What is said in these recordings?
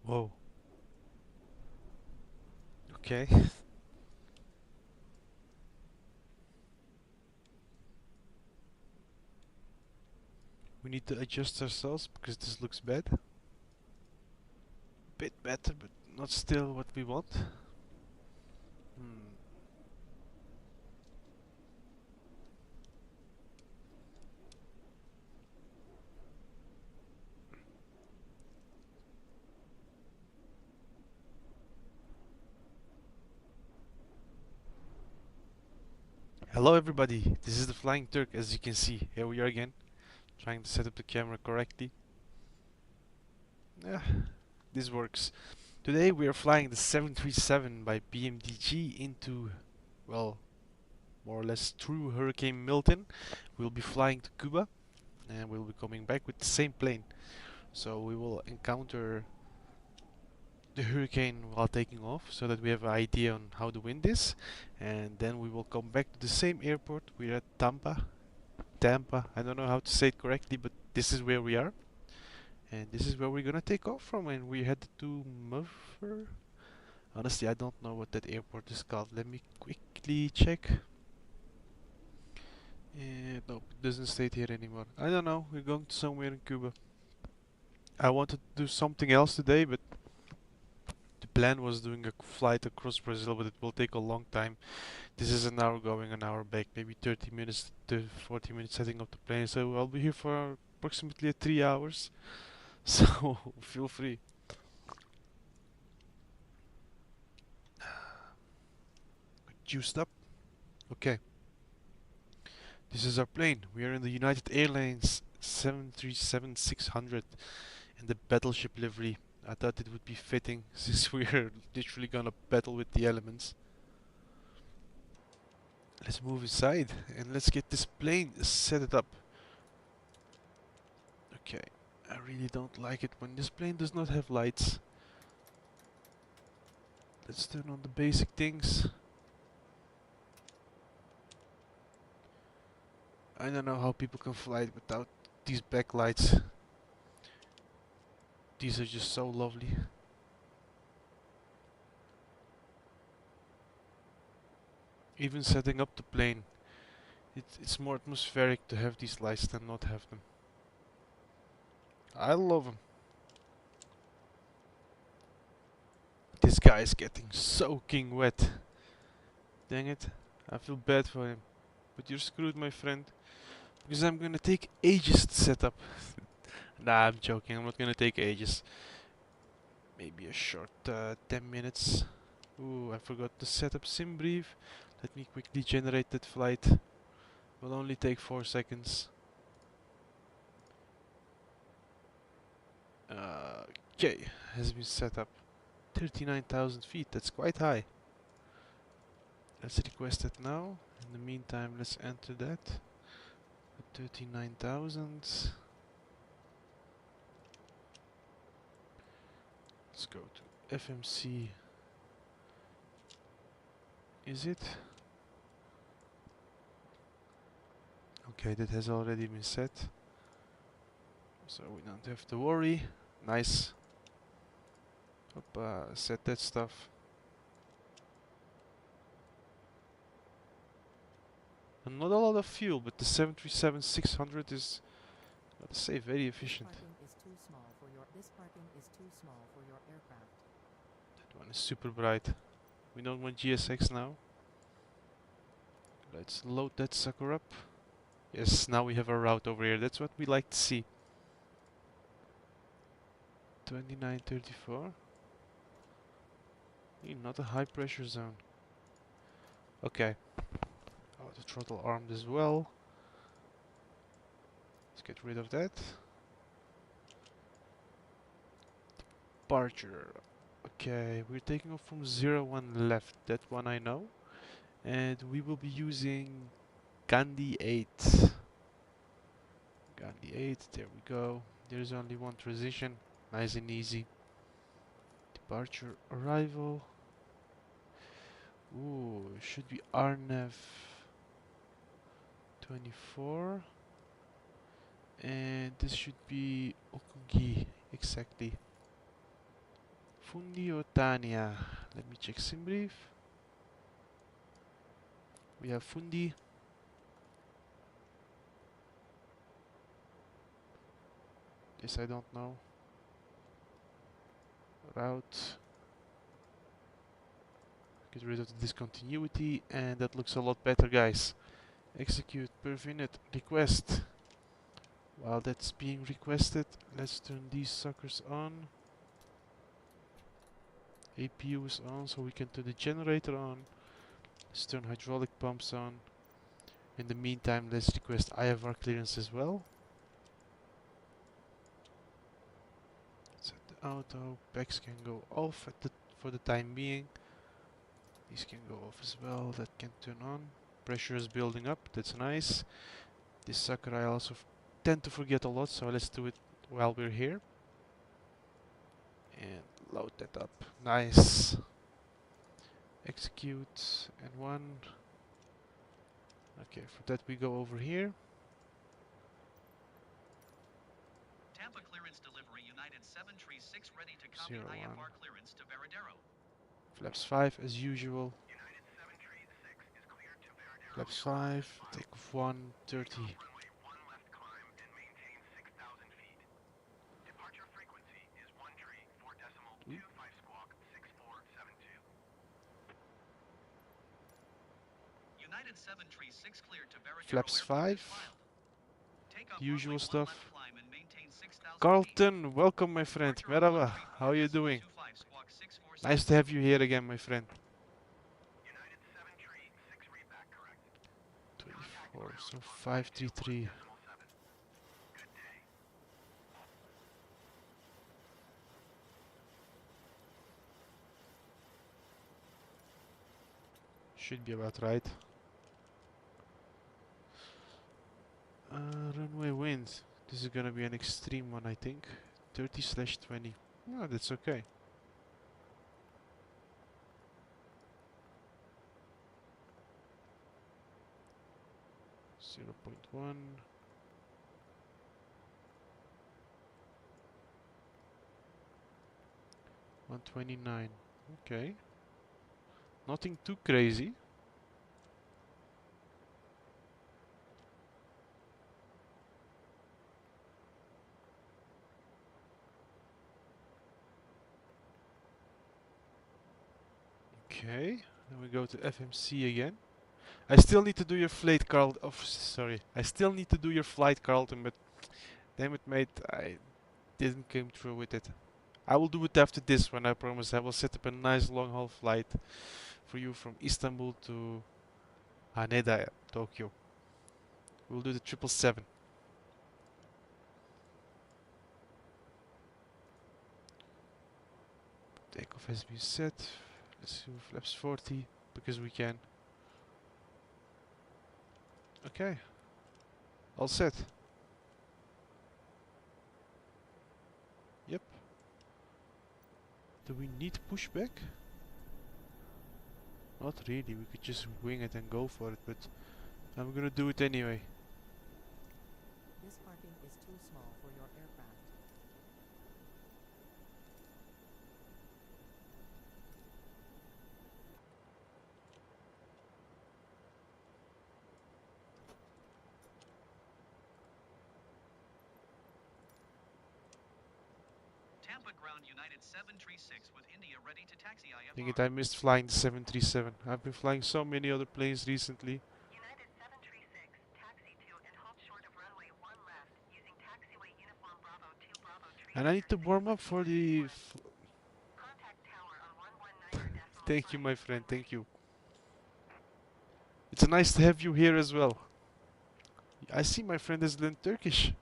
Whoa. Okay. We need to adjust ourselves because this looks bad. Bit better, but not still what we want. Hmm. Hello everybody, this is the Flying Turk. As you can see, here we are again, trying to set up the camera correctly. Yeah, this works. Today we are flying the 737 by pmdg into, well, more or less through Hurricane Milton. We'll be flying to Cuba and we'll be coming back with the same plane. So we will encounter the hurricane while taking off so that we have an idea on how the wind is, and then we will come back to the same airport. We're at Tampa, I don't know how to say it correctly, but this is where we are, and this is where we're gonna take off from, and we head to MUVR. Honestly, I don't know what that airport is called. Let me quickly check. Nope, it doesn't state here anymore. I don't know, we're going to somewhere in Cuba. I wanted to do something else today, but the plan was doing a flight across Brazil, but it will take a long time. This is an hour going, an hour back, maybe 30 minutes to 40 minutes setting up the plane. So I'll be here for approximately 3 hours. So feel free. Juiced up. Okay. This is our plane. We are in the United Airlines 737-600 in the battleship livery. I thought it would be fitting since we're literally gonna battle with the elements. Let's move inside and let's get this plane set it up. Okay, I really don't like it when this plane does not have lights. Let's turn on the basic things. I don't know how people can fly it without these backlights. These are just so lovely. Even setting up the plane, it's more atmospheric to have these lights than not have them. I love them. This guy is getting soaking wet. Dang it, I feel bad for him. But you're screwed, my friend. Because I'm gonna take ages to set up. Nah, I'm joking, I'm not gonna take ages. Maybe a short 10 minutes. Ooh, I forgot to set up SimBrief. Let me quickly generate that flight. Will only take 4 seconds. Okay, has been set up. 39,000 feet, that's quite high. Let's request it now. In the meantime, let's enter that. 39,000. Let's go to FMC. Is it? Okay, that has already been set. So we don't have to worry. Nice. Set that stuff. And not a lot of fuel, but the 737-600 is, let's say, very efficient. This parking is too small for your aircraft. That one is super bright. We don't want GSX now. Let's load that sucker up. Yes, now we have a route over here. That's what we like to see. 2934. Not a high pressure zone. Okay. Oh, the throttle armed as well. Let's get rid of that. Departure. Okay, we're taking off from 01 left. That one I know. And we will be using Gandhi 8. Gandhi 8, there we go. There's only one transition. Nice and easy. Departure, arrival. Ooh, should be RNAV 24. And this should be Okungi, exactly. Fundi or Tania? Let me check sim brief. We have Fundi. This I don't know. Route. Get rid of the discontinuity, and that looks a lot better, guys. Execute per minute request. While that's being requested, let's turn these suckers on. APU is on, so we can turn the generator on. Let's turn hydraulic pumps on. In the meantime, let's request IFR clearance as well. Set the auto. Packs can go off for the time being. These can go off as well. That can turn on. Pressure is building up. That's nice. This sucker I also tend to forget a lot, so let's do it while we're here. And load that up. Nice. Execute and one. Okay, for that we go over here. Tampa clearance delivery United 736 ready to copy 01. IFR clearance to Veradero. Flaps 5 as usual. United 736 is cleared to Veradero. Flaps 5, take off 1, 30. Runway 1 left climb and maintain 6,000 feet. Departure frequency is 1 tree 4.25 squawk 6472. United 736 cleared to Veradero. Flaps 5. Take Usual runway 1 stuff. left climb and maintain 6,000 feet. Carlton, welcome my friend. Merhaba, how are you doing? Nice to have you here again, my friend. United 736 read back correct. 24, so 533. Good day. Should be about right. Runway winds. This is gonna be an extreme one, I think. 30/20. No, that's okay. Zero 0.1. $129. Okay. Nothing too crazy. Okay, then we go to FMC again. I still need to do your flight, Carl. Oh, sorry. I still need to do your flight, Carlton, but damn it, mate, I didn't come through with it. I will do it after this one, I promise. I will set up a nice long haul flight for you from Istanbul to Haneda, Tokyo. We'll do the 777. Takeoff has been set. Let's do flaps 40 because we can. Okay. All set. Yep. Do we need pushback? Not really, we could just wing it and go for it, but I'm gonna do it anyway. This parking is too small for your aircraft. Tampa ground United 736 with India ready to taxi IFR. Dang it, I missed flying the 737. I've been flying so many other planes recently. United 736, taxi to and halt short of runway 1 left using taxiway uniform Bravo 2 Bravo tree. And I need to warm up for the... Contact tower on 119. Thank you, my friend, thank you. It's nice to have you here as well. I see my friend has learned Turkish.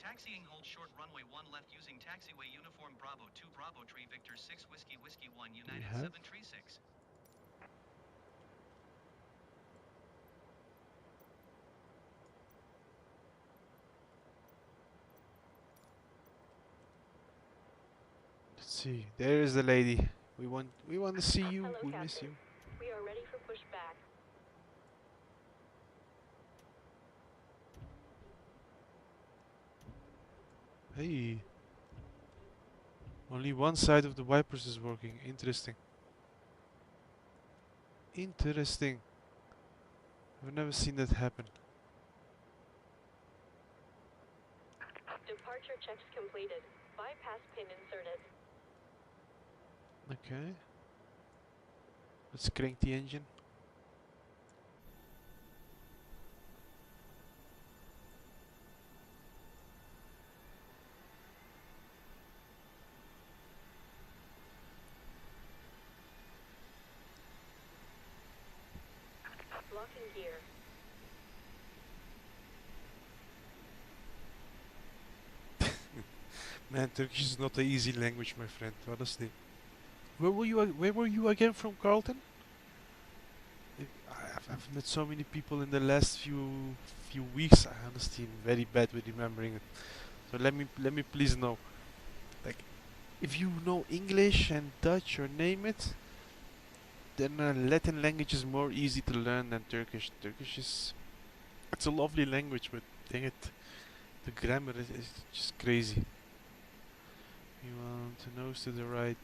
Taxiing hold short runway 1 left using taxiway uniform Bravo 2 Bravo tree Victor 6 Whiskey Whiskey 1 United have? 736. Let's see. There is the lady. We want to see you. Hello, We Captain. miss you. We are ready for pushback. Hey. Only one side of the wipers is working. Interesting. Interesting. I've never seen that happen. Departure checks completed. Bypass pin inserted. Okay. Let's crank the engine. Locking gear. Man, Turkish is not an easy language, my friend, honestly. Where were you again from, Carlton? I've met so many people in the last few weeks. I honestly am very bad with remembering it. So let me please know. Like, if you know English and Dutch or name it, then Latin language is more easy to learn than Turkish. Turkish is it's a lovely language, but dang it, the grammar is just crazy. You want to nose to the right.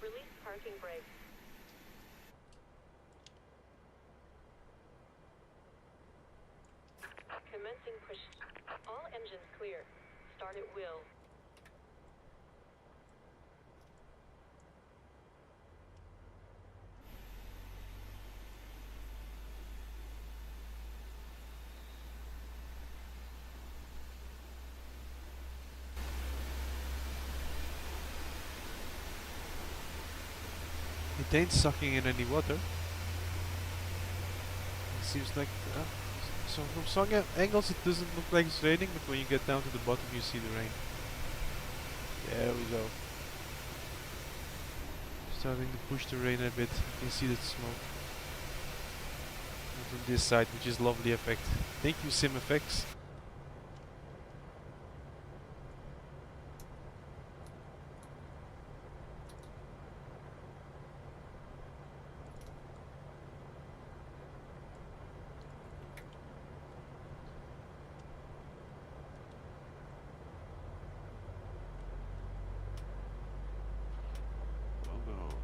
Release parking brake. Commencing push. All engines clear. Start at will. It ain't sucking in any water. It seems like so from some angles it doesn't look like it's raining, but when you get down to the bottom you see the rain. There we go. Starting to push the rain a bit. You can see that smoke. And from this side, which is lovely effect. Thank you, Sim Effects.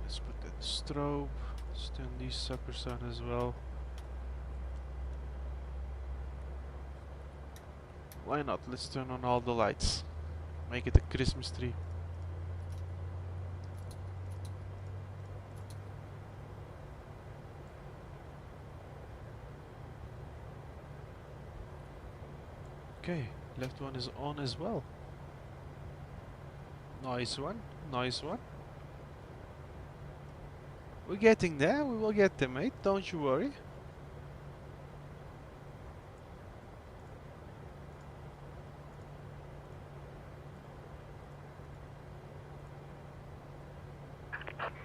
Let's put that strobe. Let's turn these suckers on as well. Why not? Let's turn on all the lights. Make it a Christmas tree. Okay, left one is on as well. Nice one, nice one. We're getting there, we will get there, mate, don't you worry.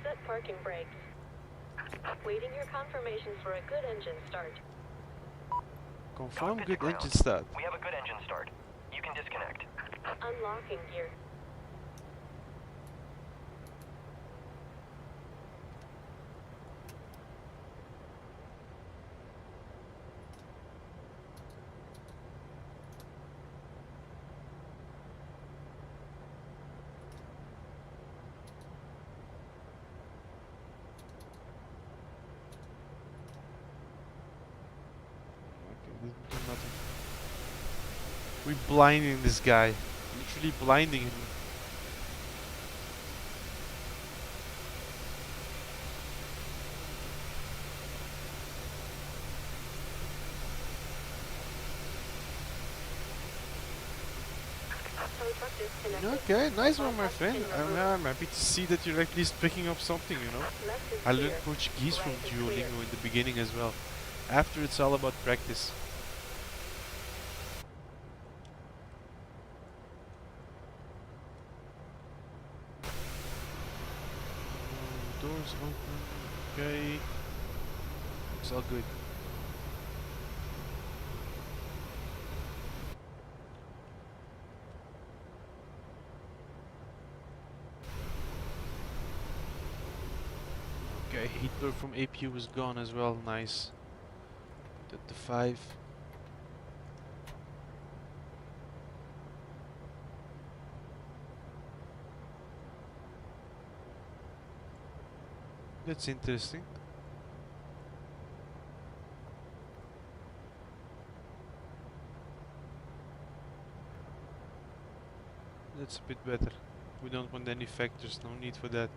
Set parking brakes. Waiting your confirmation for a good engine start. Confirm Cockpit to good ground. engine start. We have a good engine start. You can disconnect. Unlocking gear. Okay, didn't do nothing. We're blinding this guy. Literally blinding him. Tow truck disconnected. Okay, nice one, my Bypass friend. pin removed. I'm happy to see that you're at least picking up something, you know. Left is I clear. learned Portuguese from Right is clear. Duolingo in the beginning as well. After, it's all about practice. Doors open. Okay. It's all good. Okay, Hitler from APU is gone as well. Nice. Put at the 5. That's interesting. That's a bit better. We don't want any factors, no need for that.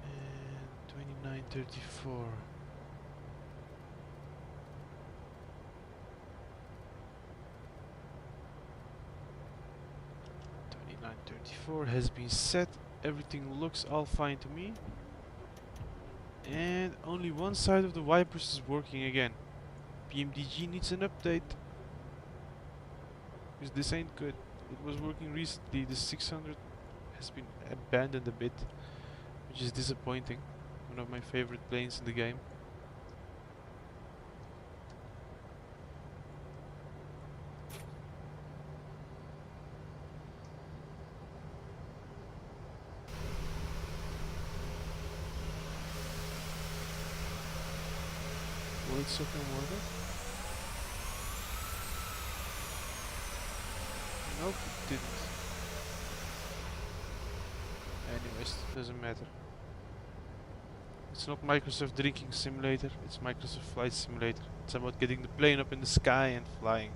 And 2934. 2934 has been set. Everything looks all fine to me. And only one side of the wipers is working again. pmdg needs an update. Because this ain't good. It was working recently. The 600 has been abandoned a bit, which is disappointing. One of my favorite planes in the game. Will it soak in water? Nope, it didn't. Anyways, doesn't matter. It's not Microsoft Drinking Simulator, it's Microsoft Flight Simulator. It's about getting the plane up in the sky and flying.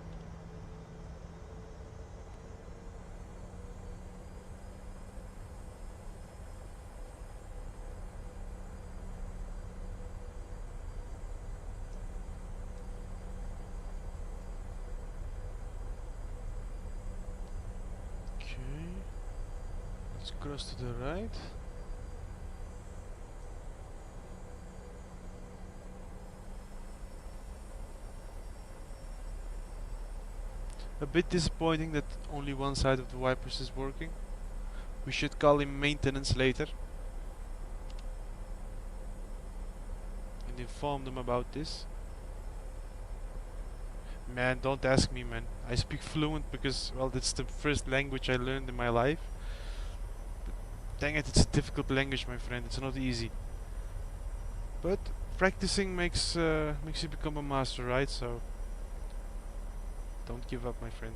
Okay. Let's cross to the right. A bit disappointing that only one side of the wipers is working. We should call in maintenance later and inform them about this. Man, don't ask me, man. I speak fluent because, well, that's the first language I learned in my life. But dang it, it's a difficult language, my friend. It's not easy. But practicing makes you become a master, right? So don't give up, my friend.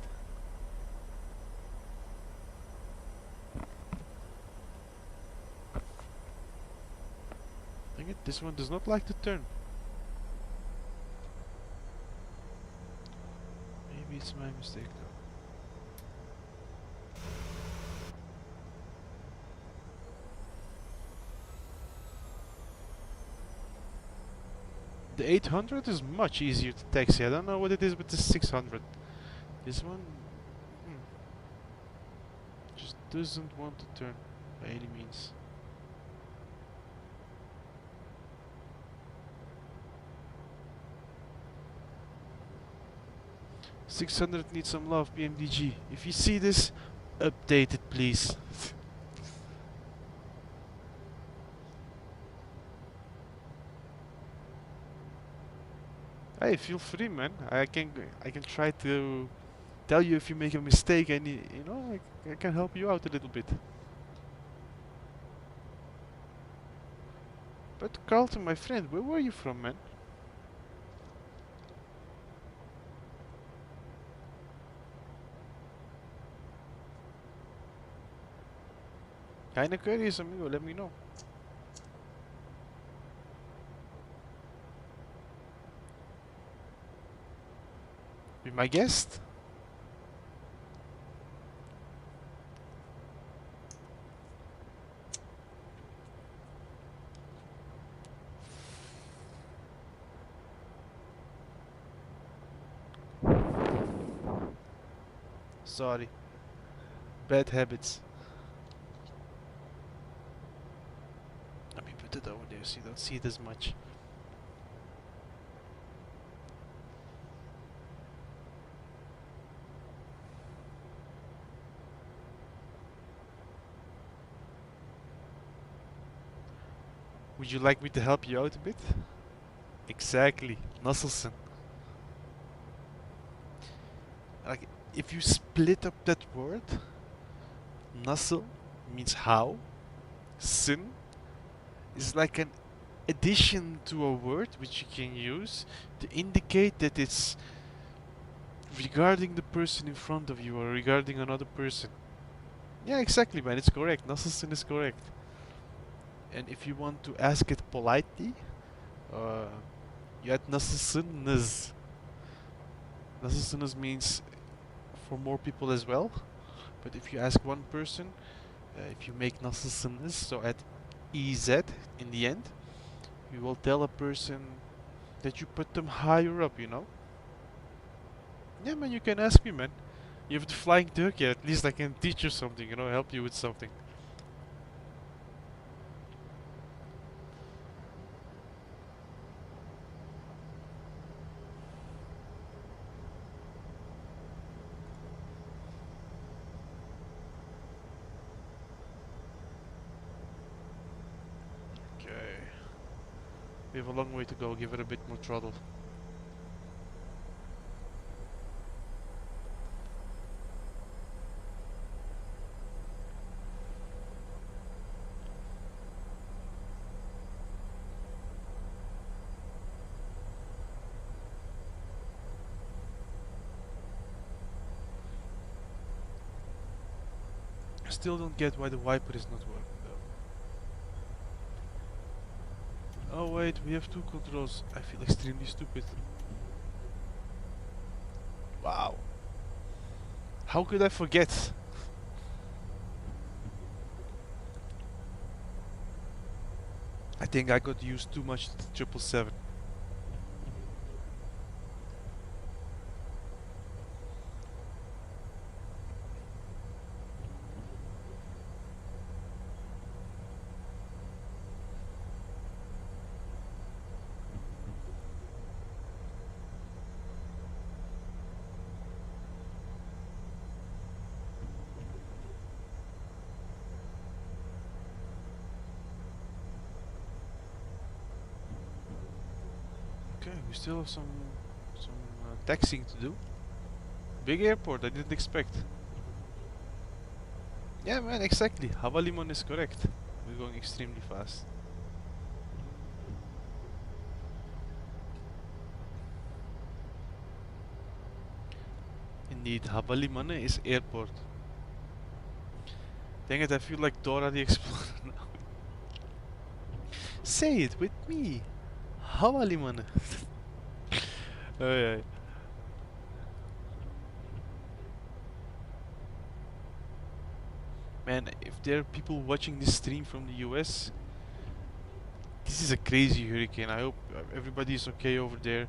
Dang it, this one does not like to turn. Maybe it's my mistake though. The 800 is much easier to taxi. I don't know what it is with the 600. This one just doesn't want to turn by any means. $600 needs some love, pmdg. If you see this, update it please. Hey, feel free, man. I can try to tell you if you make a mistake, and you know, I can help you out a little bit. But Carlton, my friend, where were you from, man? Kinda curious, amigo. Let me know. Be my guest. Sorry. Bad habits. Let me put it over there so you don't see it as much. Would you like me to help you out a bit? Exactly, Nusselson. Like, if you split up that word, Nussel means how, sin is like an addition to a word which you can use to indicate that it's regarding the person in front of you or regarding another person. Yeah, exactly, man. It's correct. Nasılsın is correct. And if you want to ask it politely, uh, you add nasılsınız. Nasılsınız means for more people as well. But if you ask one person, if you make nasılsınız, so add ez in the end, you will tell a person that you put them higher up, you know? Yeah, man, you can ask me, man. You have the flying turkey, at least I can teach you something, you know, help you with something. Okay. We have a long way to go, give it a bit more throttle. I still don't get why the wiper is not working though. Oh wait, we have two controls. I feel extremely stupid. Wow. How could I forget? I think I got used too much to the 777. Okay, we still have some taxiing to do. Big airport, I didn't expect. Yeah, man, exactly. Havaliman is correct. We're going extremely fast. Indeed, Havalimanı is airport. Dang it, I feel like Dora the Explorer now. Say it with me. Havalimanı. Ay, ay. Man, if there are people watching this stream from the US, this is a crazy hurricane. I hope everybody is okay over there.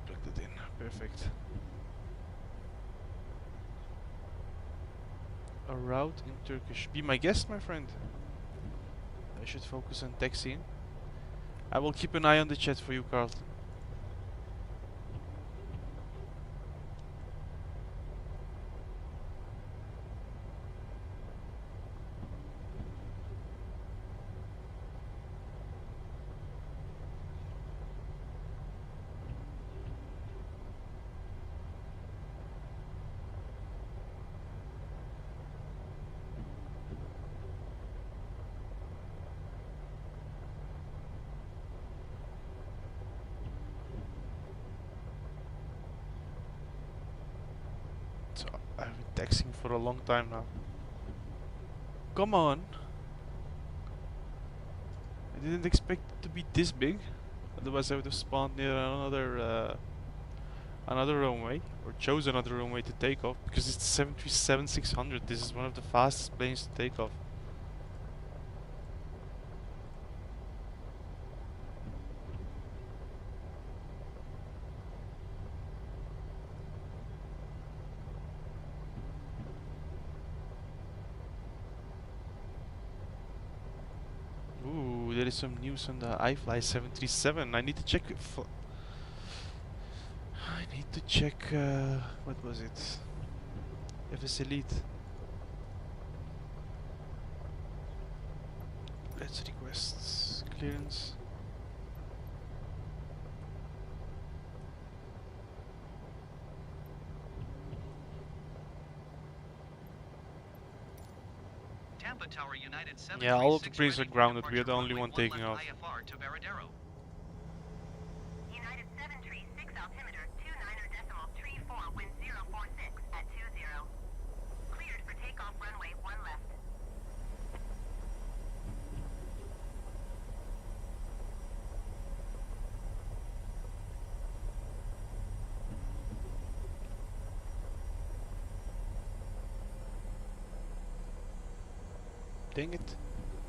Plugged it in. Perfect. A route in Turkish. Be my guest, my friend. I should focus on taxiing. I will keep an eye on the chat for you, Carl. So I've been taxiing for a long time now. Come on! I didn't expect it to be this big. Otherwise I would have spawned near another runway, or chose another runway to take off, because it's the 737-600. This is one of the fastest planes to take off. Ooh, there is some news on the iFly 737. I need to check if I need to check what was it? FS Elite. Let's request clearance. Tampa Tower United Yeah, all of the 736 planes are ready for grounded. We are departure the only runway one taking 11 off. IFR to Veradero. United 736 altimeter 29.34, wind 046 at 20. Cleared for takeoff runway Dang it.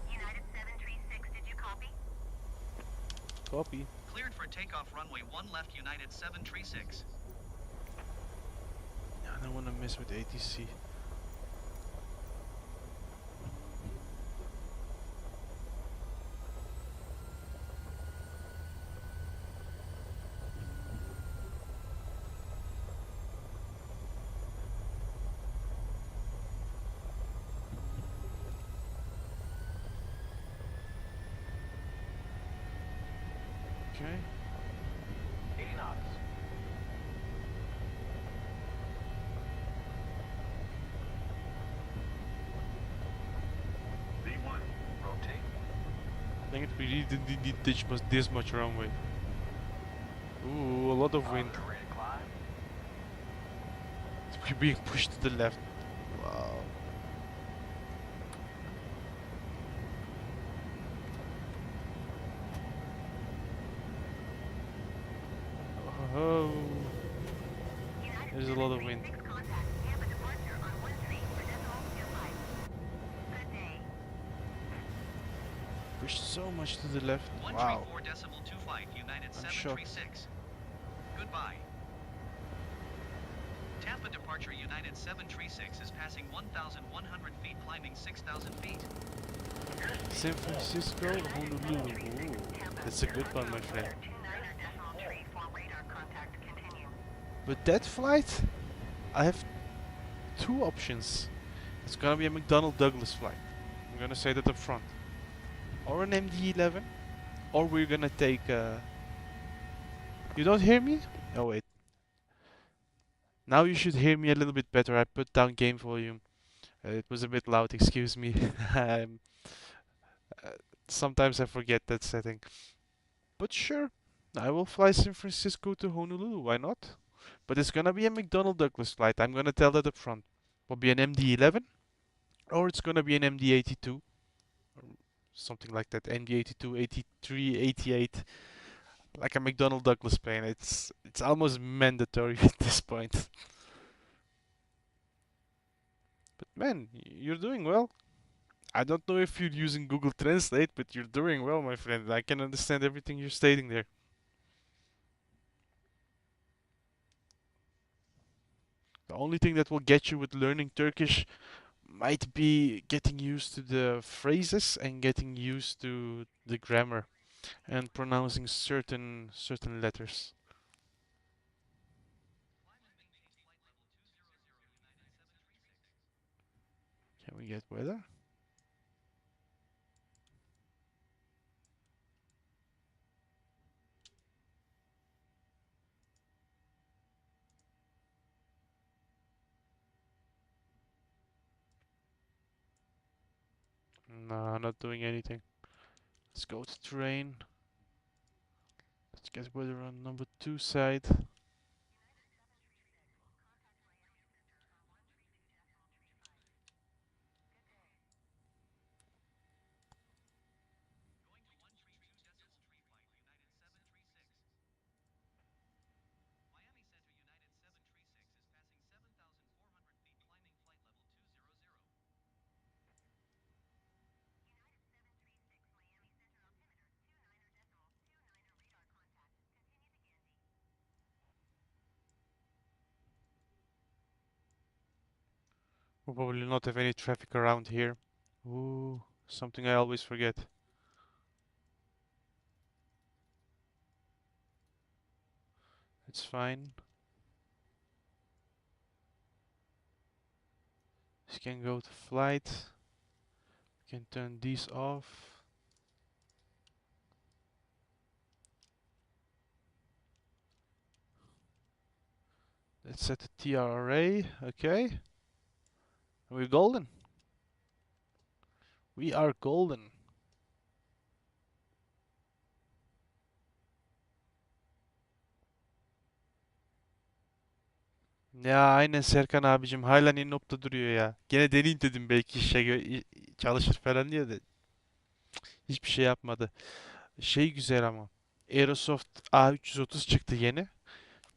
United 736, did you copy? Copy. Cleared for takeoff runway 1 left United 736. I don't want to mess with ATC. Okay. 80 knots. V1, rotate. Dang it, we really didn't need this much runway. Ooh, a lot of wind. Ready to climb. We're being pushed to the left. Wow. Oh, United there's a lot of wind. 736 contact Tampa departure on 13 for decimal 25. Good day. Pushed so much to the left. Wow. 134.25 United I'm shocked. 736. Goodbye. Tampa departure United 736 is passing 1,100 feet, climbing 6,000 feet. San Francisco, Honolulu. Ooh, that's a good one, my friend. 29er decimal tree for radar contact continue. With that flight, I have two options. It's gonna be a McDonnell Douglas flight. I'm gonna say that up front. Or an MD-11. Or we're gonna take You don't hear me? Oh wait. Now you should hear me a little bit better. I put down game volume. It was a bit loud, excuse me. Um, Sometimes I forget that setting. But sure, I will fly San Francisco to Honolulu, why not? But it's gonna be a McDonnell Douglas flight, I'm gonna tell that up front. Will be an MD-11, or it's gonna be an MD-82, or something like that, MD-82, 83, 88, like a McDonnell Douglas plane. It's almost mandatory at this point. But man, you're doing well. I don't know if you're using Google Translate, but you're doing well, my friend. I can understand everything you're stating there. The only thing that will get you with learning Turkish might be getting used to the phrases and getting used to the grammar and pronouncing certain letters. Can we get weather? No, not doing anything. Let's go to terrain. Let's get weather on number 2 side. We'll probably not have any traffic around here. Ooh, something I always forget. It's fine. This can go to flight. We can turn these off. Let's set the TRA. Okay. We're golden. We are golden. Ya aynen Serkan abicim halen inopta duruyor ya. Gene deneyim dedim belki çalışır falan diye de hiçbir şey yapmadı. Şey güzel ama. Aerosoft A330 çıktı yeni.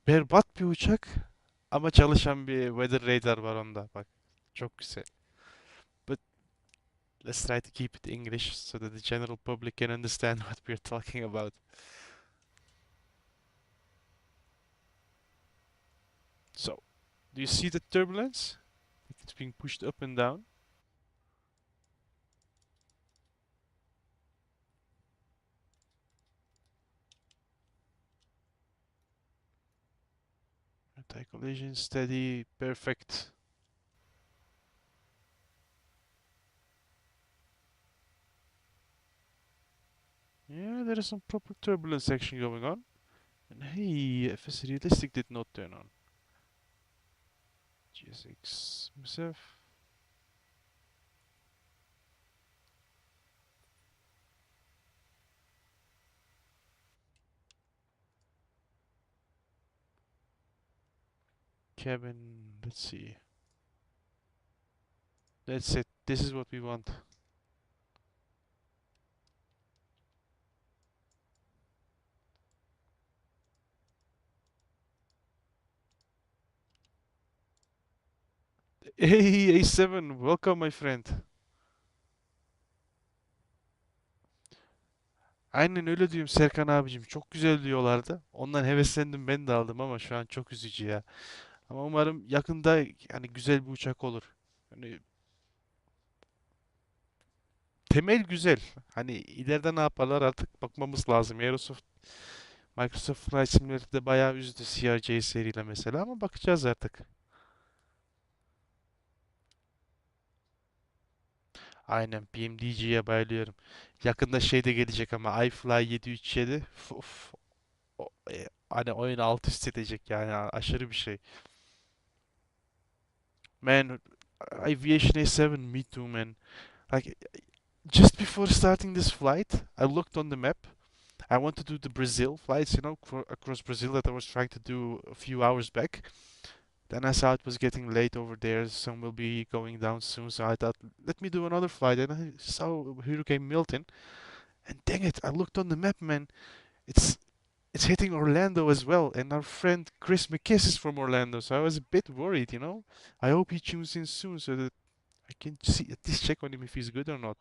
Berbat bir uçak ama çalışan bir weather radar var onda bak. Çok güzel. But Let's try to keep it English so that the general public can understand what we're talking about. So, do you see the turbulence? It's being pushed up and down. Anti-collision, steady, perfect. Yeah, there is some proper turbulence action going on. And hey, FS realistic did not turn on. GSX MUVR. Cabin, let's see. That's it. This is what we want. Hey A7, welcome my friend. Aynen öyle diyorum Serkan abicim. Çok güzel diyorlardı. Ondan heveslendim ben de aldım ama şu an çok üzücü ya. Ama umarım yakında yani güzel bir uçak olur. Hani temel güzel. Hani ileride ne yaparlar artık bakmamız lazım. Microsoft Flight Simulator'da bayağı üzdü CRJ seriyle mesela ama bakacağız artık. Aynen pmdg'ye bayılıyorum. Yakında şey de gelecek ama iFly 737. Of, hani oyunu alt üst edecek yani aşırı bir şey. Man, Aviation A7, me too, man. Like, just before starting this flight, I looked on the map. I want to do the Brazil flights, across Brazil that I was trying to do a few hours back. Then I saw it was getting late over there, sun will be going down soon, so I thought, let me do another flight. And I saw Hurricane Milton, and dang it, I looked on the map, man. It's it's hitting Orlando as well, and our friend Chris McKiss is from Orlando, so I was a bit worried. I hope he tunes in soon so that I can see at least check on him if he's good or not.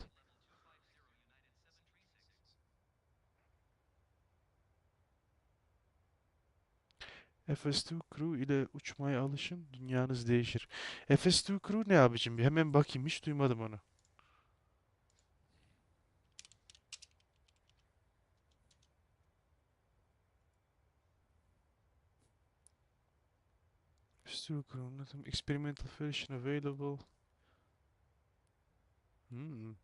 FS2 Crew ile uçmaya alışın, dünyanız değişir. FS2 Crew ne abicim? Bir hemen bakayım, hiç duymadım onu. FS2 Crew, nothing experimental version available. Hmm.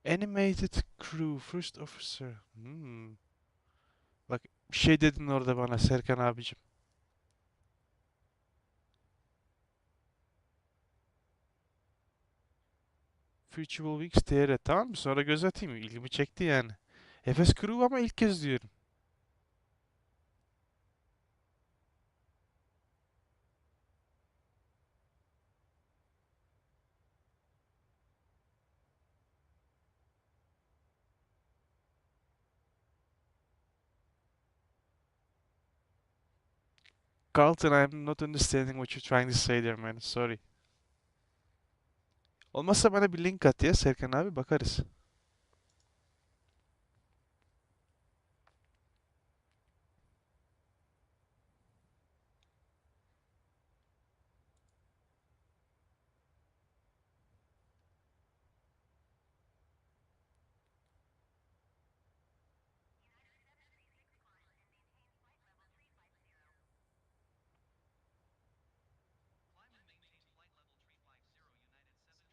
Animated Crew, First Officer. Bak bir şey dedin orada bana Serkan abicim. Virtual Wings TR, tamam mı? Sonra göz atayım. İlgimi çekti yani. Efes Crew ama ilk kez diyorum. Carlton, I'm not understanding what you're trying to say there, man. Sorry. Olmazsa bana bir link at ya Serkan abi, bakarız. Climb and maintain flight level 350 United 736.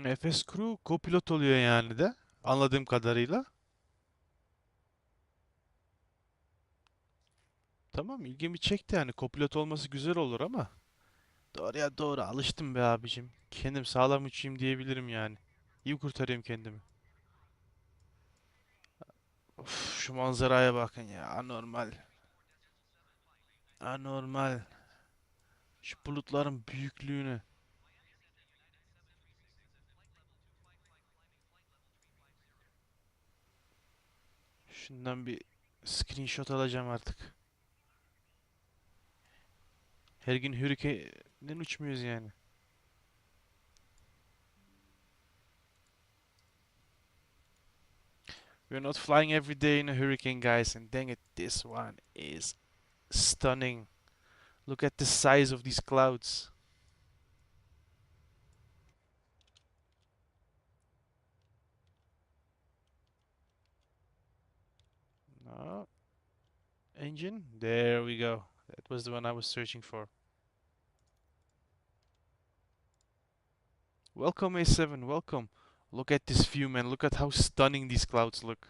Efes Crew kopilot oluyor yani de. Anladığım kadarıyla. Tamam, ilgimi çekti yani. Kopilot olması güzel olur ama. Doğru ya, doğru. Alıştım be abicim. Kendim sağlam uçayım diyebilirim yani. İyi kurtarayım kendimi. Of, şu manzaraya bakın ya. Anormal. Anormal. Şu bulutların büyüklüğüne. Şundan bir screenshot alacağım artık. Her gün Hurricane'den uçmuyoruz yani. We're not flying every day in a hurricane, guys, and dang it, this one is stunning. Look at the size of these clouds. No. Engine? There we go. That was the one I was searching for. Welcome, A7, welcome. Look at this view, man. Look at how stunning these clouds look.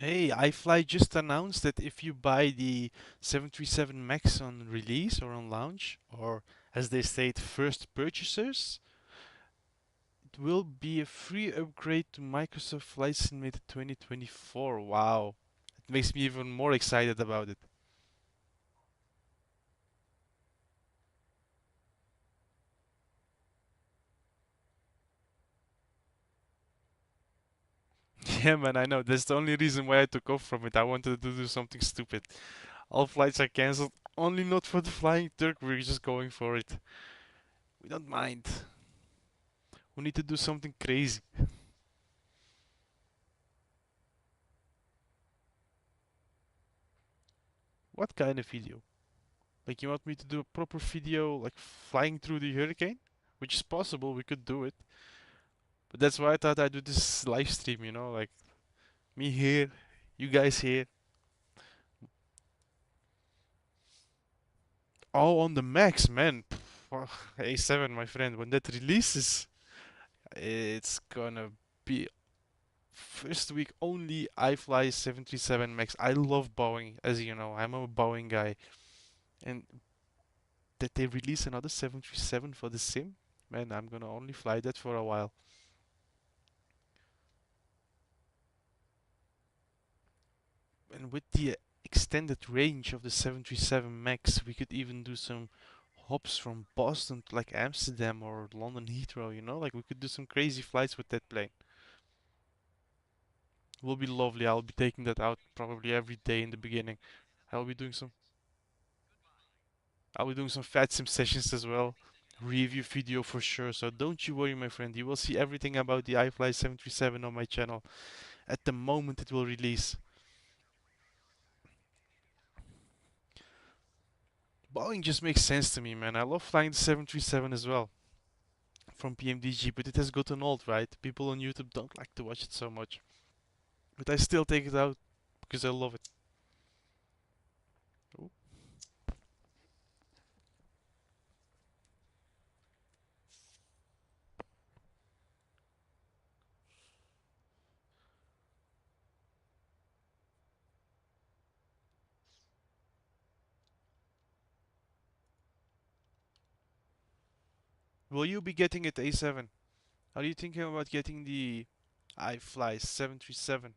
Hey, iFly just announced that if you buy the 737 MAX on release or on launch, or as they state, first purchasers, it will be a free upgrade to Microsoft Flight Simulator 2024. Wow. It makes me even more excited about it. Yeah, man, I know. That's the only reason why I took off from it. I wanted to do something stupid. All flights are cancelled, only not for the Flying Turk. We're just going for it. We don't mind. We need to do something crazy. What kind of video? Like, you want me to do a proper video, like flying through the hurricane? Which is possible, we could do it. But that's why I thought I'd do this live stream, you know? Like, me here, you guys here. Oh, on the max, man. A7, my friend, when that releases, it's gonna be first week only. I fly 737 Max. I love Boeing, as you know. I'm a Boeing guy. And that they release another 737 for the sim, man, I'm gonna only fly that for a while. And with the extended range of the 737 Max, we could even do some hops from Boston to like Amsterdam or London Heathrow, you know? Like we could do some crazy flights with that plane. It will be lovely. I'll be taking that out probably every day in the beginning. I'll be doing some I'll be doing some fat sim sessions as well. Review video for sure. So don't you worry, my friend. You will see everything about the iFly 737 on my channel at the moment it will release. Boeing just makes sense to me, man. I love flying the 737 as well. from PMDG, but it has gotten old, right? People on YouTube don't like to watch it so much. But I still take it out because I love it. Oh. Will you be getting it A7? Are you thinking about getting the iFly 737?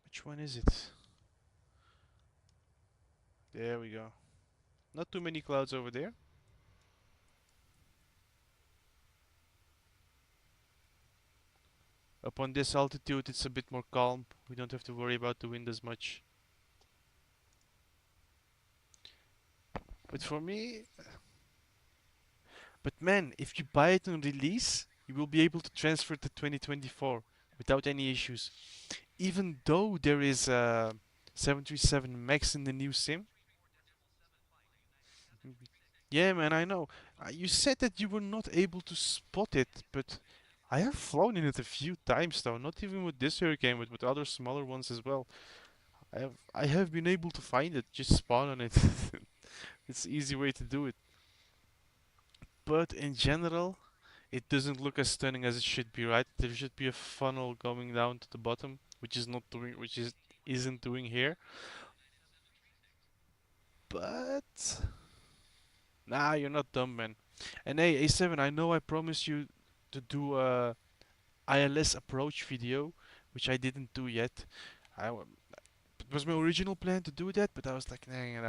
Which one is it? There we go. Not too many clouds over there. Up on this altitude, it's a bit more calm. We don't have to worry about the wind as much. But for me, but man, if you buy it on release, you will be able to transfer to 2024 without any issues. Even though there is a 737 MAX in the new sim. Yeah, man, I know. You said that you were not able to spot it, but I have flown in it a few times though. Not even with this Hurricane, but with other smaller ones as well. I have been able to find it. Just spawn on it. It's an easy way to do it. But in general, it doesn't look as stunning as it should be, right? There should be a funnel going down to the bottom, which isn't doing here. But nah, you're not dumb, man. And hey, A7, I know I promised you to do a ILS approach video, which I didn't do yet. It was my original plan to do that, but I was like, dang it,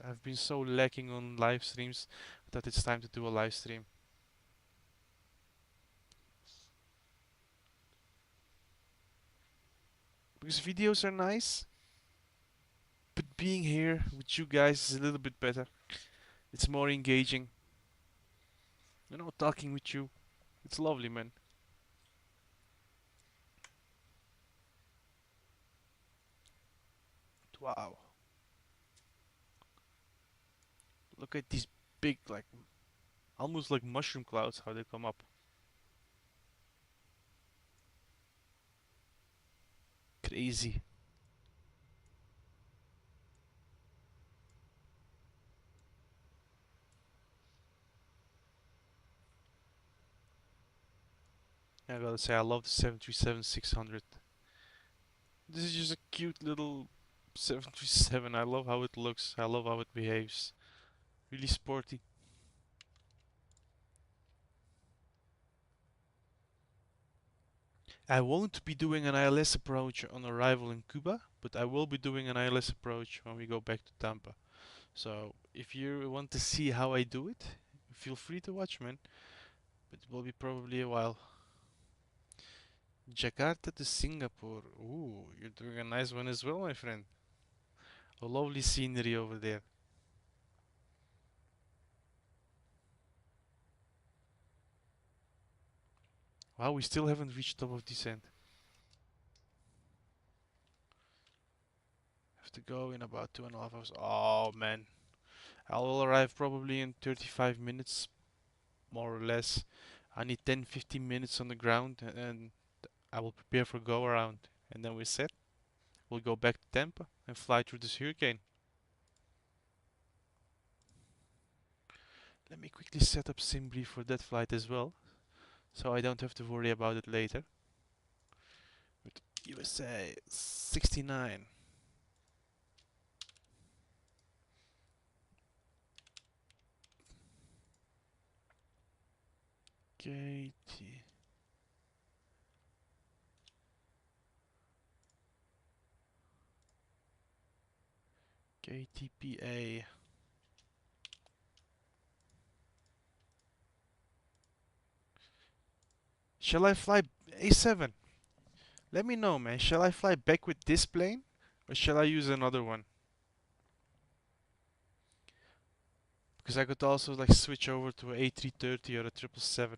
I've been so lacking on live streams that it's time to do a live stream. Because videos are nice, but being here with you guys is a little bit better. It's more engaging. You know, talking with you. It's lovely, man. Wow. Look at these big, like, almost like mushroom clouds, how they come up. Crazy. I gotta say, I love the 737-600. This is just a cute little 737. I love how it looks. I love how it behaves. Really sporty. I won't be doing an ILS approach on arrival in Cuba, but I will be doing an ILS approach when we go back to Tampa. So if you want to see how I do it, feel free to watch, man. But it will be probably a while. Jakarta to Singapore. Ooh, you're doing a nice one as well, my friend. A lovely scenery over there. Wow, we still haven't reached top of descent. Have to go in about 2.5 hours. Oh man, I will arrive probably in 35 minutes, more or less. I need 10-15 minutes on the ground and I will prepare for go around. And then we set. We'll go back to Tampa and fly through this hurricane. Let me quickly set up Simbri for that flight as well, so I don't have to worry about it later. With USA 69. KT. KTPA. Shall I fly A7? Let me know, man. Shall I fly back with this plane or shall I use another one? Because I could also like switch over to a A330 or a 777.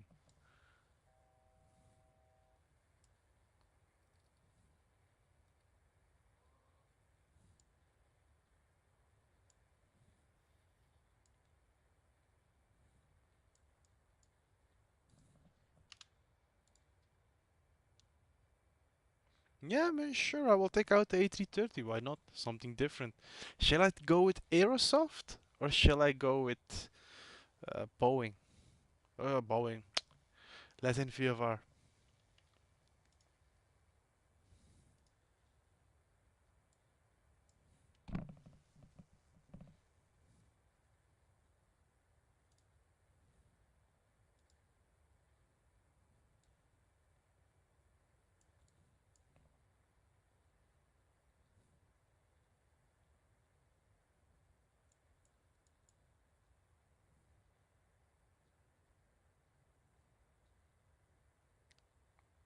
Yeah, man, sure, I will take out the A330. Why not? Something different. Shall I go with Aerosoft or shall I go with Boeing? Boeing. Let in MUVR.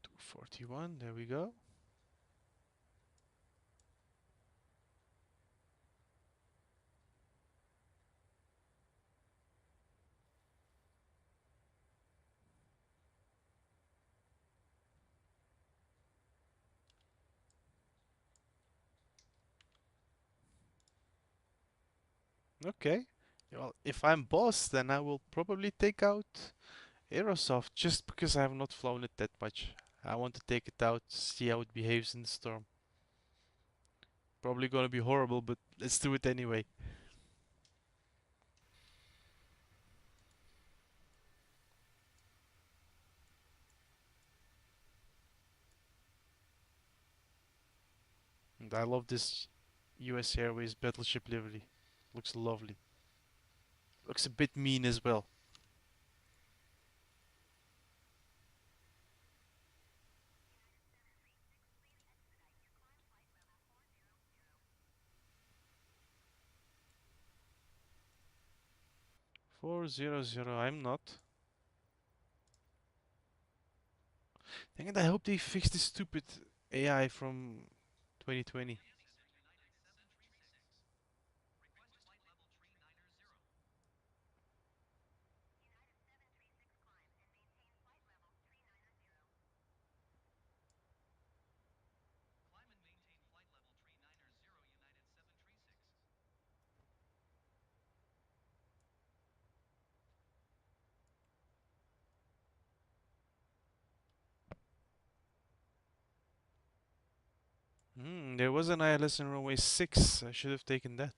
241, there we go. Okay. Well, if I'm boss, then I will probably take out Aerosoft just because I have not flown it that much. I want to take it out, see how it behaves in the storm. Probably gonna be horrible, but let's do it anyway. And I love this US Airways battleship livery. Looks lovely. Looks a bit mean as well. I'm not. Dang it, I hope they fix this stupid AI from 2020. There was an ILS in runway 6. I should have taken that.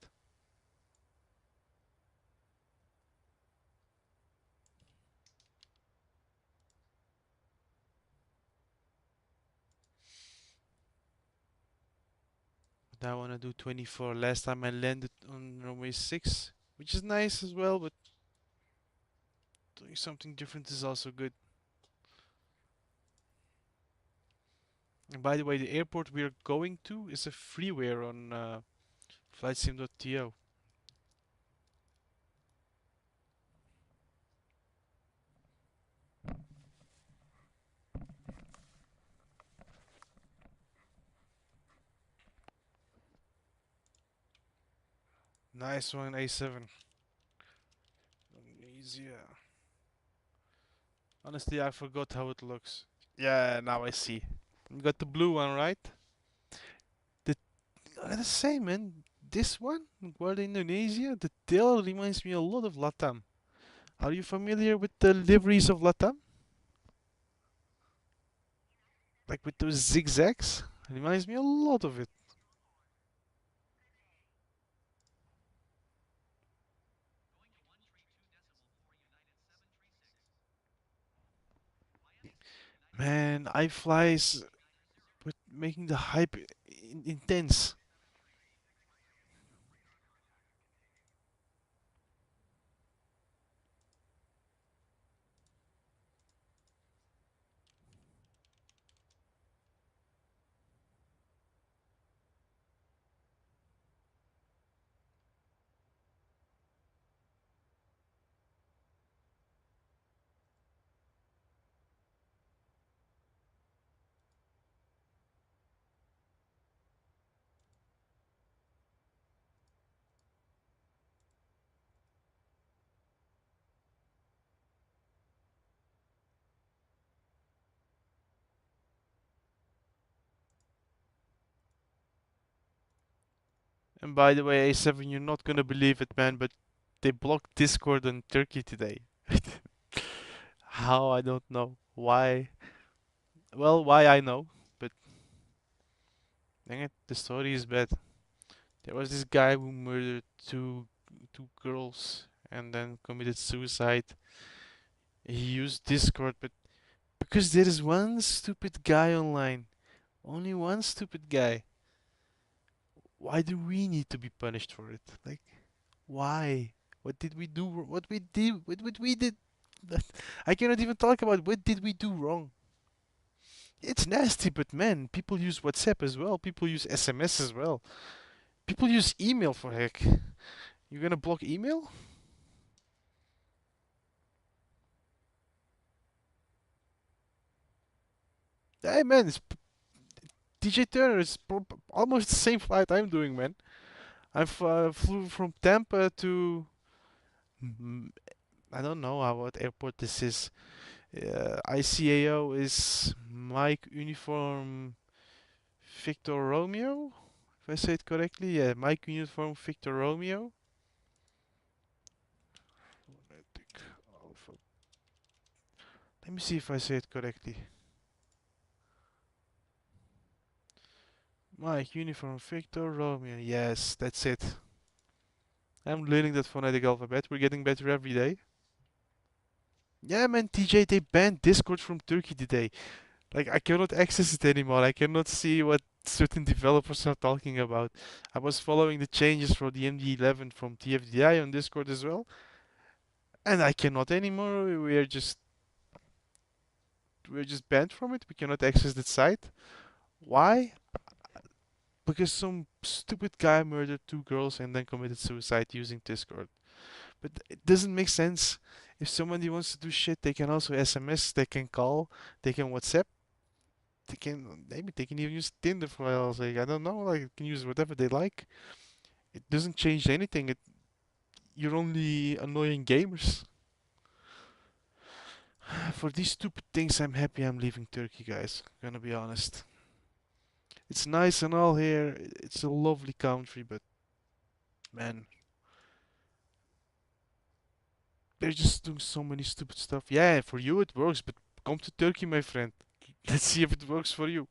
But I want to do 24. Last time I landed on runway 6, which is nice as well, but doing something different is also good. And by the way, the airport we're going to is a freeware on flightsim.to. Nice one, A7. Easier. Honestly, I forgot how it looks. Yeah, now I see. You got the blue one, right? The the same, man. This one, Guardia Indonesia, the tail reminds me a lot of Latam. Are you familiar with the liveries of Latam? Like with those zigzags? Reminds me a lot of it. Man, I flies with making the hype intense. And by the way, A7, you're not gonna believe it, man, but they blocked Discord on Turkey today. How, I don't know. Why? Well, why I know, but Dang it, the story is bad. There was this guy who murdered two girls and then committed suicide. He used Discord, but because there is one stupid guy online, only one stupid guy. Why do we need to be punished for it? Like, why? What did we do? What we did? What we did? I cannot even talk about what did we do wrong. It's nasty, but man, people use WhatsApp as well. People use SMS as well. People use email for heck. You're gonna block email? Hey man, DJ Turner is almost the same flight I'm doing, man. Flew from Tampa to mm, I don't know what airport this is. ICAO is Mike Uniform Victor Romeo, if I say it correctly. Yeah, Mike Uniform Victor Romeo. Phonetic Alpha. Let me see if I say it correctly. Mike Uniform Victor Romeo. Yes, that's it. I'm learning that phonetic alphabet. We're getting better every day. Yeah, man, TJ, they banned Discord from Turkey today. Like, I cannot access it anymore. I cannot see what certain developers are talking about. I was following the changes for the MD11 from TFDI on Discord as well, and I cannot anymore. We're just banned from it. We cannot access the site. Why? Because some stupid guy murdered two girls and then committed suicide using Discord. But it doesn't make sense. If somebody wants to do shit, they can also SMS, they can call, they can WhatsApp, they can maybe they can even use Tinder for else. Like, I don't know, like they can use whatever they like. It doesn't change anything. You're only annoying gamers. For these stupid things, I'm happy I'm leaving Turkey, guys. Gonna be honest. It's nice and all here. It's a lovely country, but man, they're just doing so many stupid stuff. Yeah, for you it works, but come to Turkey, my friend. Let's see if it works for you.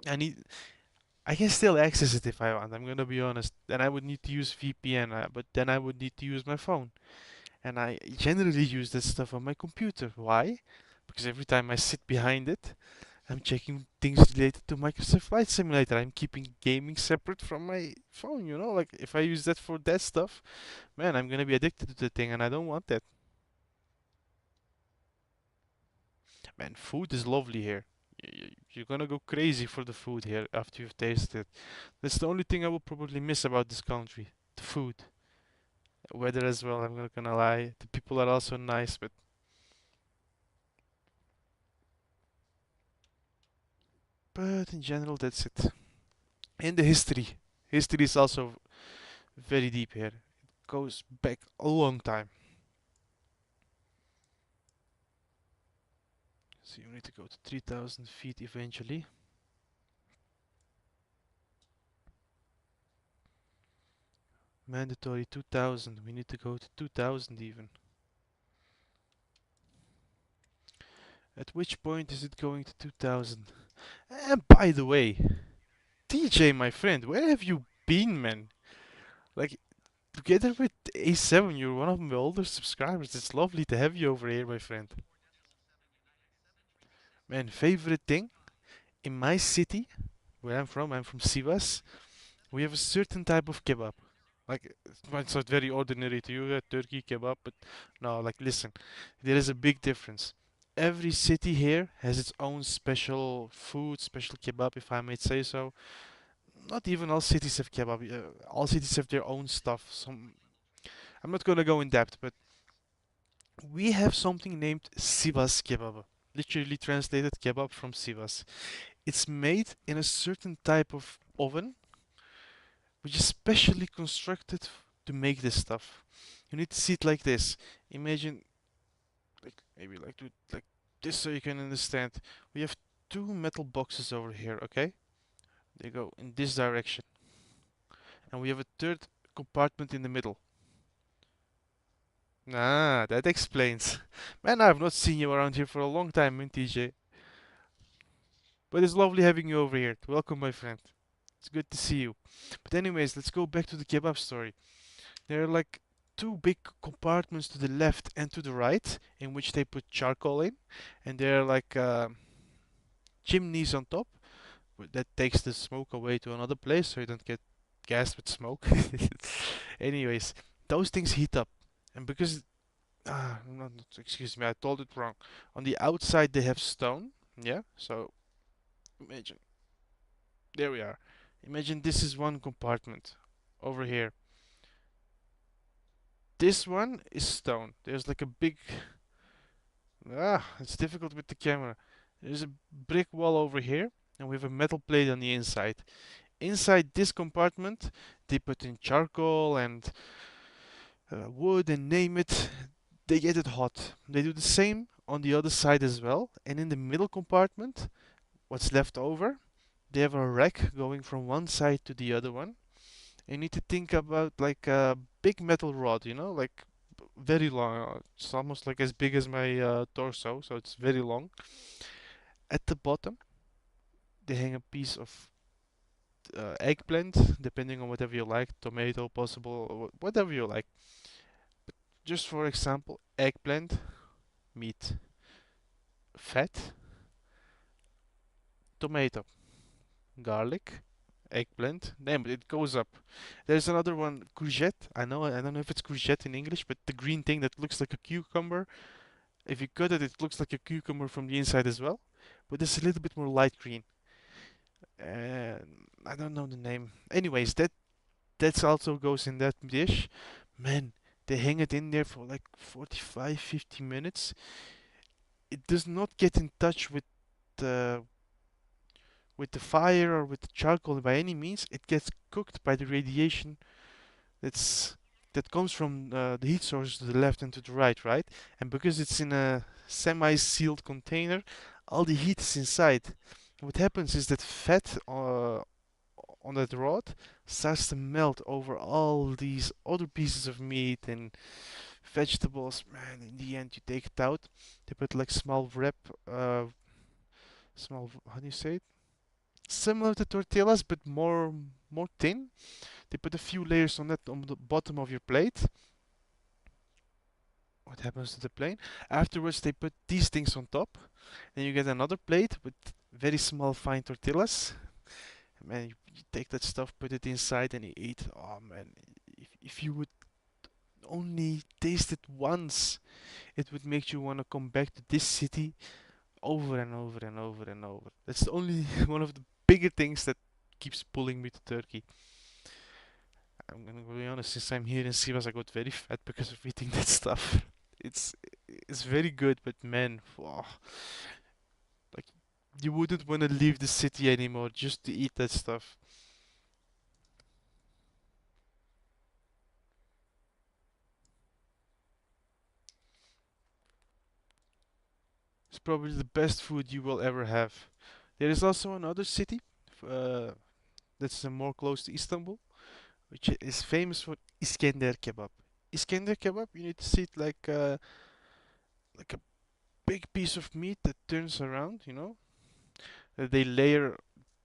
I need. I can still access it if I want. I'm gonna be honest. Then I would need to use VPN, but then I would need to use my phone. And I generally use that stuff on my computer. Why? Because every time I sit behind it, I'm checking things related to Microsoft Flight Simulator. I'm keeping gaming separate from my phone, you know? Like, if I use that for that stuff, man, I'm gonna be addicted to the thing, and I don't want that. Man, food is lovely here. You're gonna go crazy for the food here after you've tasted it. That's the only thing I will probably miss about this country. The food. Weather as well, I'm not gonna lie. The people are also nice, but in general, that's it. And the history. History is also very deep here. It goes back a long time. So you need to go to 3,000 feet eventually. Mandatory 2,000. We need to go to 2,000 even. At which point is it going to 2,000? And by the way, TJ, my friend, where have you been, man? Like, together with A7, you're one of my older subscribers. It's lovely to have you over here, my friend. Man, favorite thing? In my city, where I'm from Sivas, we have a certain type of kebab. Like, it might sound very ordinary to you, turkey kebab, but no, like, listen, there is a big difference. Every city here has its own special food, special kebab, if I might say so. Not even all cities have kebab. All cities have their own stuff. I'm not gonna go in depth, but we have something named Sivas kebab. Literally translated kebab from Sivas. It's made in a certain type of oven, which is specially constructed to make this stuff. You need to see it like this. Imagine, like maybe like do it like this so you can understand. We have two metal boxes over here, okay? They go in this direction, and we have a third compartment in the middle. Ah, that explains. Man, I've not seen you around here for a long time, TJ. But it's lovely having you over here. Welcome, my friend. It's good to see you. But anyways, let's go back to the kebab story. There are like two big compartments to the left and to the right in which they put charcoal in, and there are like chimneys on top that takes the smoke away to another place so you don't get gassed with smoke. Anyways, those things heat up, and because excuse me, I told it wrong. On the outside they have stone, yeah. So imagine, there we are. Imagine this is one compartment over here. This one is stone. There's like a big it's difficult with the camera. There's a brick wall over here, and we have a metal plate on the inside. Inside this compartment, they put in charcoal and wood and name it. They get it hot. They do the same on the other side as well. And in the middle compartment, what's left over, they have a rack going from one side to the other one. You need to think about like a big metal rod, you know, like very long. It's almost like as big as my torso, so it's very long. At the bottom, they hang a piece of eggplant, depending on whatever you like, tomato, possible, whatever you like. But just for example, eggplant, meat, fat, tomato, garlic, eggplant. Damn, it goes up. There's another one, courgette. I don't know if it's courgette in English, but the green thing that looks like a cucumber. If you cut it, it looks like a cucumber from the inside as well, but it's a little bit more light green. And I don't know the name. Anyways, that's also goes in that dish. Man, they hang it in there for like 45, 50 minutes. It does not get in touch the with the fire or with the charcoal by any means. It gets cooked by the radiation that's that comes from the heat source to the left and to the right, right? And because it's in a semi-sealed container, all the heat is inside. What happens is that fat on that rod starts to melt over all these other pieces of meat and vegetables. Man, in the end, you take it out. They put like small wrap, how do you say it? Similar to tortillas, but more thin. They put a few layers on that on the bottom of your plate. What happens to the plane? Afterwards, they put these things on top. Then you get another plate with very small, fine tortillas. Man, you take that stuff, put it inside, and you eat. Oh man, if you would only taste it once, it would make you want to come back to this city over and over and over and over. That's the only one of the bigger things that keeps pulling me to Turkey. I'm gonna be honest, since I'm here in Sivas, I got very fat because of eating that stuff. It's it's very good, but man, like you wouldn't want to leave the city anymore just to eat that stuff. It's probably the best food you will ever have. There is also another city uh, that's more close to Istanbul, which is famous for Iskender kebab. Iskender kebab, you need to see it like a big piece of meat that turns around, you know. They layer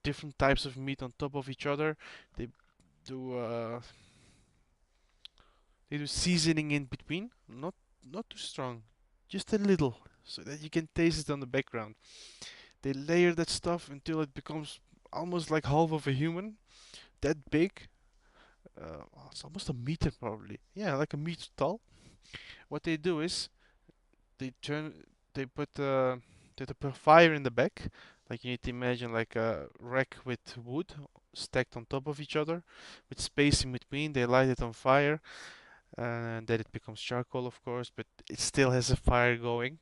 different types of meat on top of each other. They do uh, they do seasoning in between, not too strong, just a little, so that you can taste it on the background. They layer that stuff until it becomes almost like half of a human, that big. It's almost a meter probably. Yeah, like a meter tall. What they do is they turn, they they put fire in the back. Like you need to imagine like a rack with wood stacked on top of each other, with space in between. They light it on fire, and then it becomes charcoal, of course, but it still has a fire going.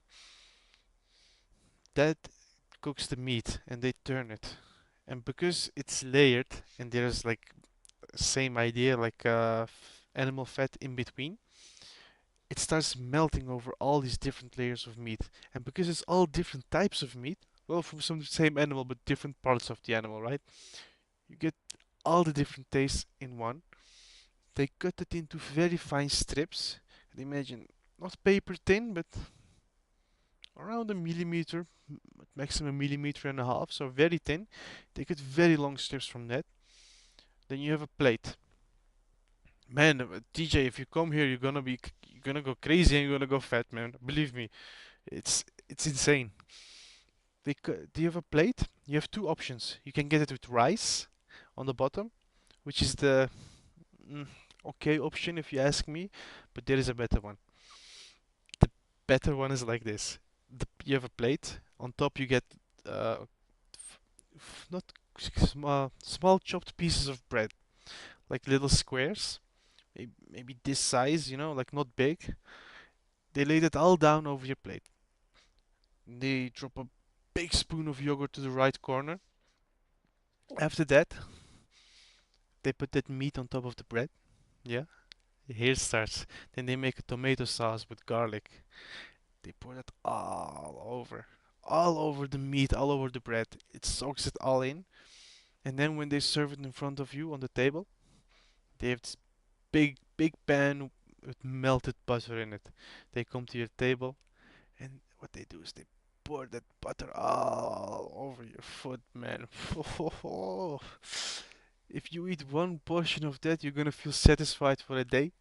That cooks the meat, and they turn it. And because it's layered, and there's like same idea, like animal fat in between, it starts melting over all these different layers of meat. And because it's all different types of meat, well, from some same animal but different parts of the animal, right? You get all the different tastes in one. They cut it into very fine strips. And imagine, not paper thin, but around a millimeter, maximum millimeter and a half, so very thin. They get very long strips from that. Then you have a plate. Man, TJ, if you come here, you're gonna go crazy and you're gonna go fat, man. Believe me, it's insane. Do you have a plate? You have two options. You can get it with rice on the bottom, which is the mm, okay option if you ask me, but there is a better one. The better one is like this. You have a plate. On top you get not small chopped pieces of bread, like little squares, maybe this size, like not big. They lay that all down over your plate. They drop a big spoon of yogurt to the right corner. After that, they put that meat on top of the bread. Yeah, here it starts. Then they make a tomato sauce with garlic. They pour that all over the meat, all over the bread. It soaks it all in. And then when they serve it in front of you on the table, they have this big pan with melted butter in it. They come to your table, and what they do is they pour that butter all over your foot, man. If you eat one portion of that, you're gonna feel satisfied for a day.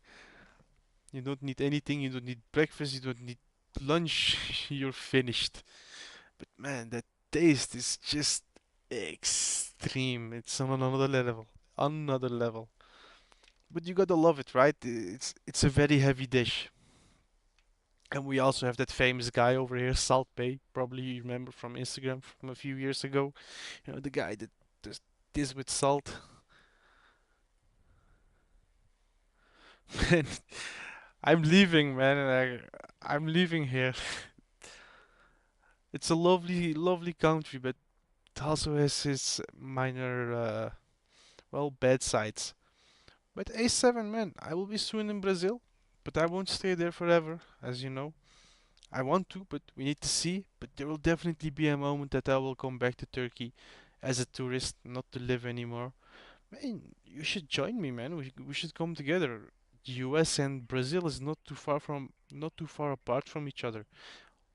You don't need anything, you don't need breakfast, you don't need lunch, you're finished. But man, that taste is just extreme. It's on another level. Another level. But you gotta love it, right? It's a very heavy dish. And we also have that famous guy over here, Salt Bay. Probably you remember from Instagram from a few years ago. The guy that does this with salt. Man, I'm leaving, man. I'm leaving here. It's a lovely, lovely country, but it also has its minor, bad sides. But A7, man, I will be soon in Brazil, but I won't stay there forever, as you know. I want to, but we need to see. But there will definitely be a moment that I will come back to Turkey as a tourist, not to live anymore. Man, you should join me, man. We should come together. US and Brazil is not too far apart from each other.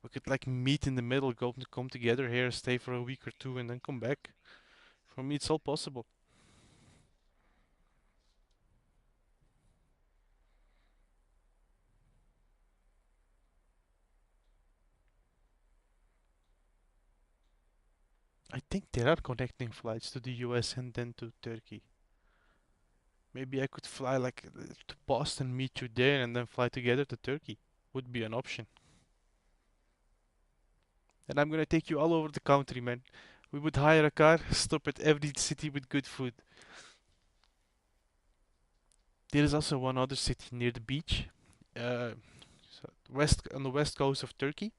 We could like meet in the middle, come together here, stay for a week or two, and then come back. For me, it's all possible. I think there are connecting flights to the US and then to Turkey. Maybe I could fly like to Boston, meet you there, and then fly together to Turkey. Would be an option. And I'm gonna take you all over the country, man. We would hire a car, stop at every city with good food. There is also one other city near the beach, uh, west on the west coast of Turkey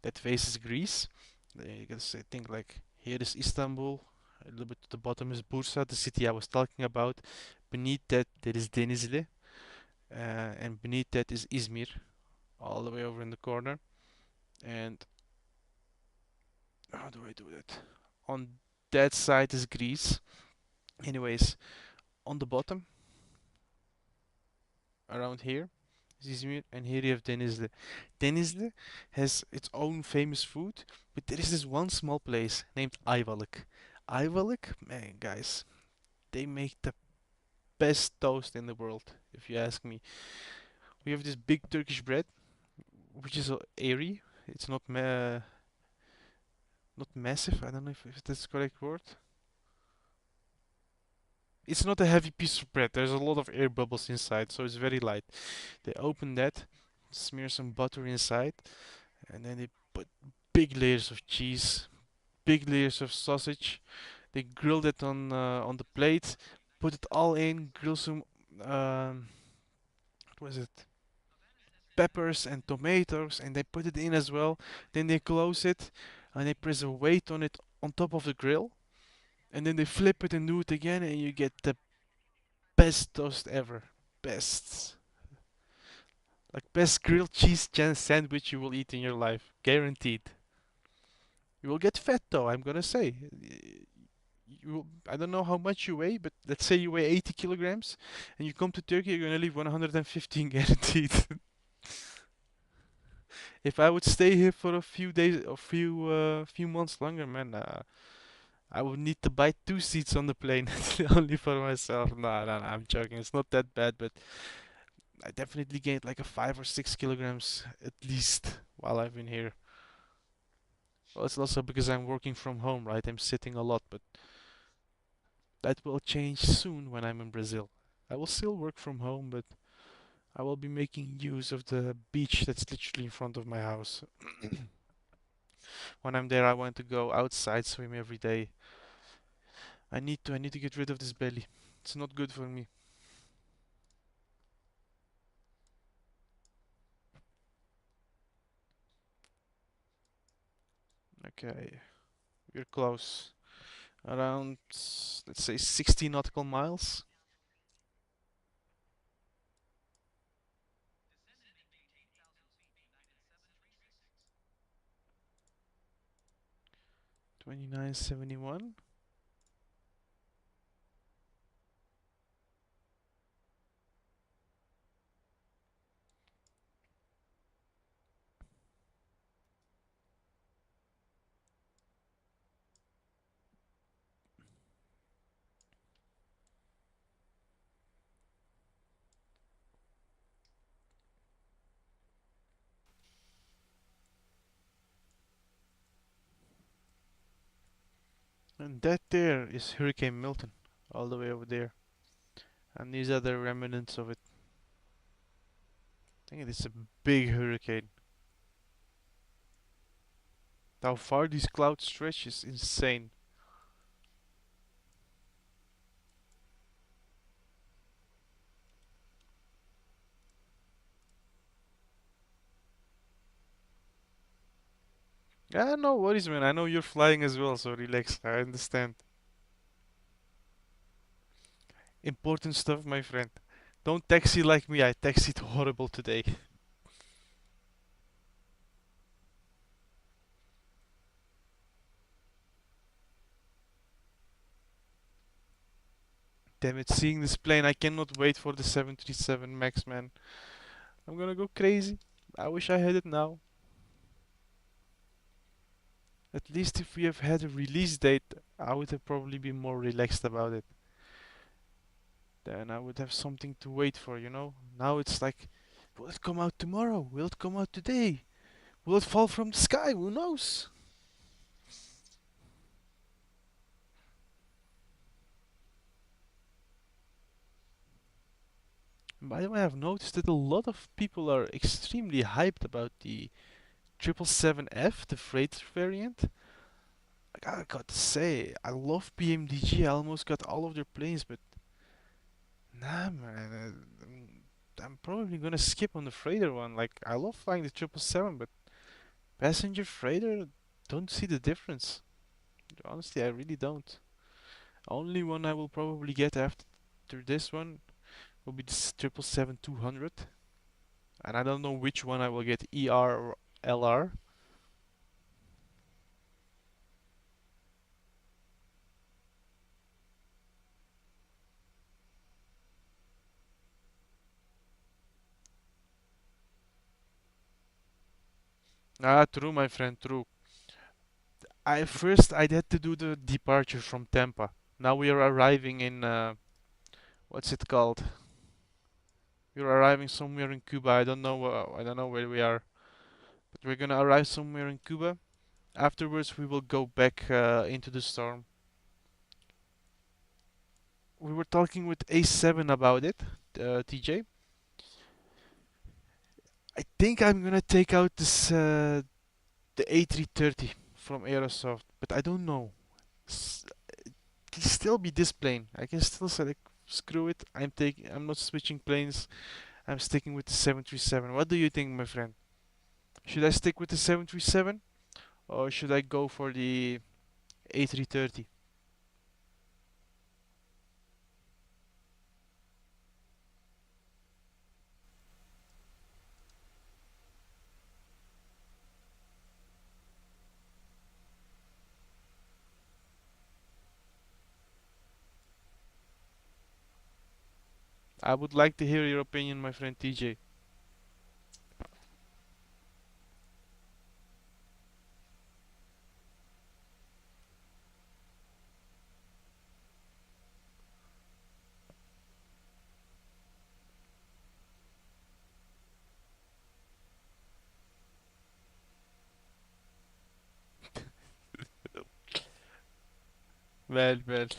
that faces Greece. You can say, think like here is Istanbul, a little bit to the bottom is Bursa, the city I was talking about. Beneath that there is Denizli, and beneath that is Izmir, all the way over in the corner. And how do I do that? On that side is Greece. Anyways, on the bottom, around here, is Izmir, and here you have Denizli. Denizli has its own famous food, but there is this one small place named Ayvalık. Ayvalık, man, guys, they make the best toast in the world, if you ask me. We have this big Turkish bread, which is airy. It's not massive. I don't know if that's the correct word. It's not a heavy piece of bread. There's a lot of air bubbles inside, so it's very light. They open that, smear some butter inside, and then they put big layers of cheese, big layers of sausage. They grill it on the plate, put it all in, grill some what was it? Peppers and tomatoes, and they put it in as well. Then they close it, and they press a weight on it on top of the grill, and then they flip it and do it again, and you get the best toast ever. Best. Like best grilled cheese sandwich you will eat in your life. Guaranteed. You will get fat though, I'm gonna say. I don't know how much you weigh, but let's say you weigh 80 kilograms and you come to Turkey, you're gonna leave 115 guaranteed. If I would stay here for a few days, a few months longer, man, I would need to buy two seats on the plane only for myself. No, I'm joking. It's not that bad, but I definitely gained like a 5 or 6 kilograms at least while I've been here. Well, it's also because I'm working from home, right? I'm sitting a lot, but that will change soon when I'm in Brazil. I will still work from home, but I will be making use of the beach that's literally in front of my house. When I'm there, I want to go outside, swim every day. I need to get rid of this belly. It's not good for me. Okay, we're close. Around, let's say 60 nautical miles. 2971. And that there is Hurricane Milton, all the way over there. And these are the remnants of it. I think it is a big hurricane. How far these clouds stretch is insane. Yeah, no worries, man. I know you're flying as well, so relax. I understand. Important stuff, my friend. Don't taxi like me. I taxied horrible today. Damn it, seeing this plane, I cannot wait for the 737 MAX, man. I'm gonna go crazy. I wish I had it now. At least if we have had a release date, I would have probably been more relaxed about it. Then I would have something to wait for, you know? Now it's like, will it come out tomorrow? Will it come out today? Will it fall from the sky? Who knows? And by the way, I've noticed that a lot of people are extremely hyped about the 777F, the freighter variant. Like, I got to say, I love pmdg. I almost got all of their planes, but nah, man. I'm probably gonna skip on the freighter one. Like, I love flying the 777, but passenger freighter, don't see the difference. Honestly, I really don't. Only one I will probably get after this one will be the 777-200, and I don't know which one I will get, ER or LR. Ah, true, my friend, true. I had to do the departure from Tampa. Now we are arriving in what's it called? We're arriving somewhere in Cuba. I don't know where we are, but we're gonna arrive somewhere in Cuba. Afterwards, we will go back into the storm. We were talking with A7 about it, TJ. I think I'm gonna take out this the A330 from Aerosoft, but I don't know. It can still be this plane. I can still select. Screw it. I'm not switching planes. I'm sticking with the 737. What do you think, my friend? Should I stick with the 737 or should I go for the A330? I would like to hear your opinion, my friend TJ. Man.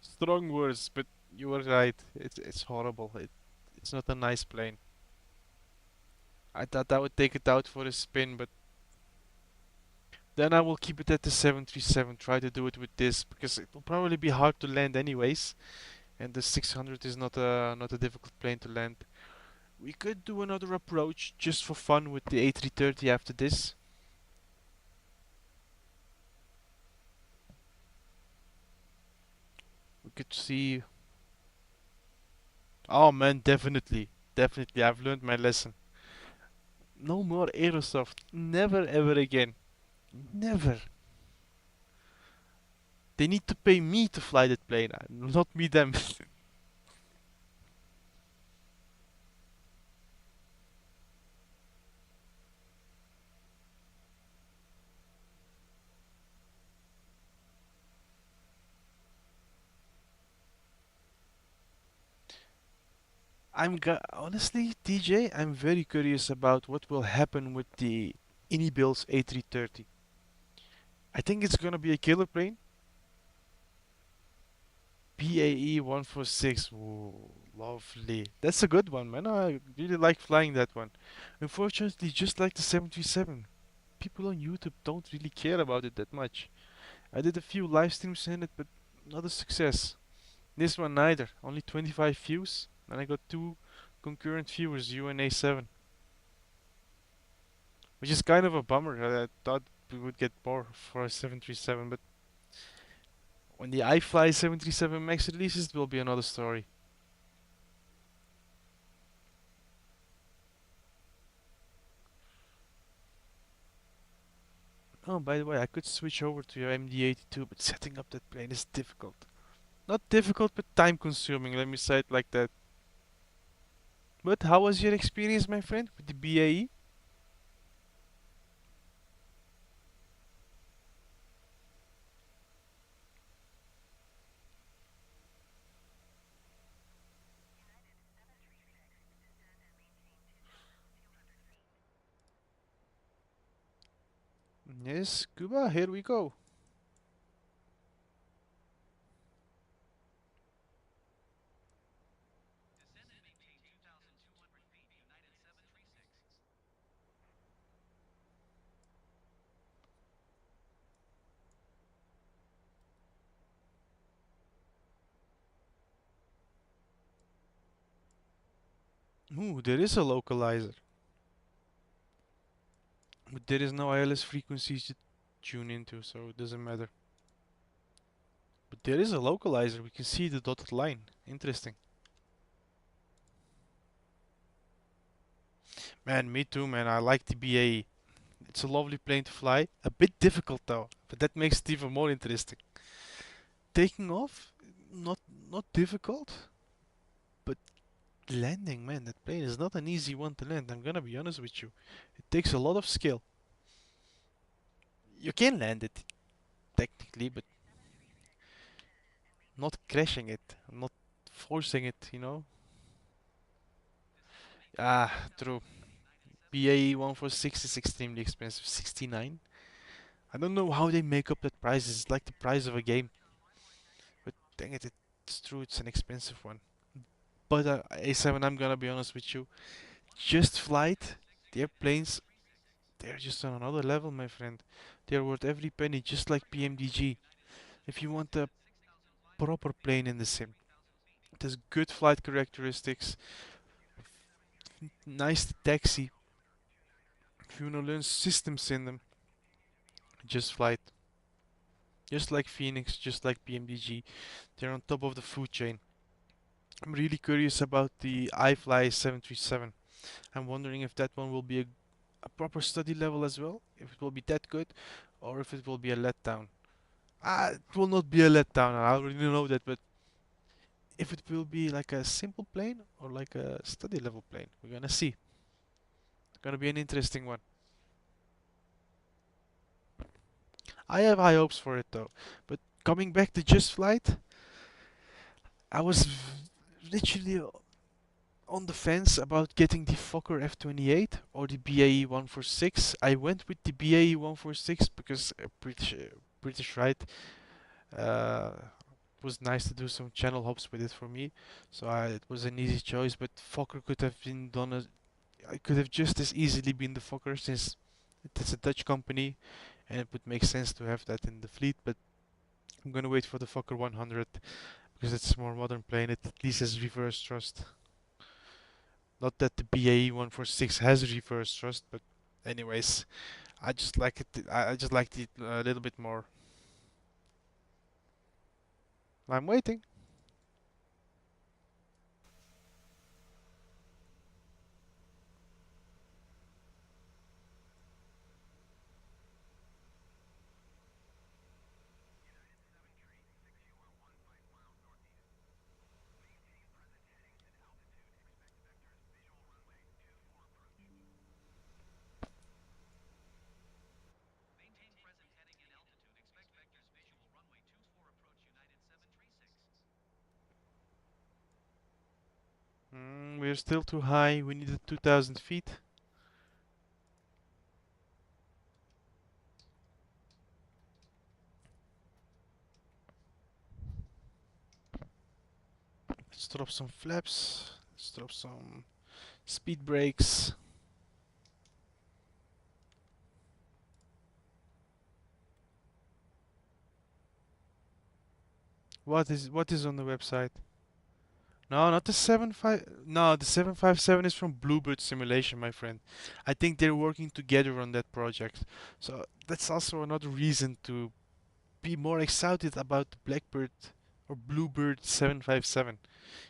Strong words, but you were right. It's horrible. It's not a nice plane. I thought I would take it out for a spin, but then I will keep it at the 737. Try to do it with this because it will probably be hard to land anyways, and the 600 is not a difficult plane to land. We could do another approach just for fun with the A330 after this. We could see. Oh man, definitely. I've learned my lesson. No more Aerosoft. Never ever again. Never. They need to pay me to fly that plane, not me them. Honestly, DJ, I'm very curious about what will happen with the Inibill's A330. I think it's gonna be a killer plane. BAE 146. Ooh, lovely. That's a good one, man. I really like flying that one. Unfortunately, just like the 737, people on YouTube don't really care about it that much. I did a few live streams in it, but not a success. This one neither. Only 25 views, and I got 2 concurrent viewers, you and A7. Which is kind of a bummer. I thought we would get more for a 737, but when the iFly 737 Max releases, it will be another story. Oh, by the way, I could switch over to your MD-82, but setting up that plane is difficult. Not difficult, but time consuming, let me say it like that. But how was your experience, my friend, with the BAE? Yes, Cuba, here we go. Descend and maintain 2,200 feet, United 736. Ooh, there is a localizer. But there is no ILS frequencies to tune into, so it doesn't matter. But there is a localizer, we can see the dotted line. Interesting. Man, me too, man. I like the BAE. It's a lovely plane to fly. A bit difficult though, but that makes it even more interesting. Taking off, not not difficult, but landing, man, that plane is not an easy one to land. I'm gonna be honest with you. It takes a lot of skill. You can land it technically, but not crashing it, not forcing it, you know. Ah, true. BAE 146 is extremely expensive, 69. I don't know how they make up that price. It's like the price of a game. But dang it, it's true. It's an expensive one. But A7, I'm gonna be honest with you. Just flight, the airplanes, they're just on another level, my friend. They're worth every penny, just like pmdg. If you want a proper plane in the sim, it has good flight characteristics, nice to taxi. If you wanna learn systems in them, just flight. Just like Phoenix, just like pmdg, they're on top of the food chain. I'm really curious about the iFly 737. I'm wondering if that one will be a proper study level as well, if it will be that good, or if it will be a letdown. It will not be a letdown, I already know that, but if it will be like a simple plane or like a study level plane, we're gonna see. It's gonna be an interesting one. I have high hopes for it though. But coming back to Just Flight, I was literally on the fence about getting the Fokker F28 or the BAE 146. I went with the BAE 146 because British, right? It was nice to do some channel hops with it for me, so it was an easy choice. But Fokker could have been done as I could have just as easily been the Fokker since it's a Dutch company, and it would make sense to have that in the fleet. But I'm gonna wait for the Fokker 100 because it's a more modern plane. It at least has reverse thrust. Not that the BAE 146 has reverse thrust, but anyways, I just like it. I just liked it a little bit more. I'm waiting. Maintain present heading and altitude. Expect vectors visual runway 24 approach United 736. We're still too high. We needed 2,000 feet. Let's drop some flaps. Let's drop some speed brakes. What is on the website? No, not the 75. No, the 757 is from Bluebird Simulation, my friend. I think they're working together on that project. So that's also another reason to be more excited about the Blackbird or Bluebird 757.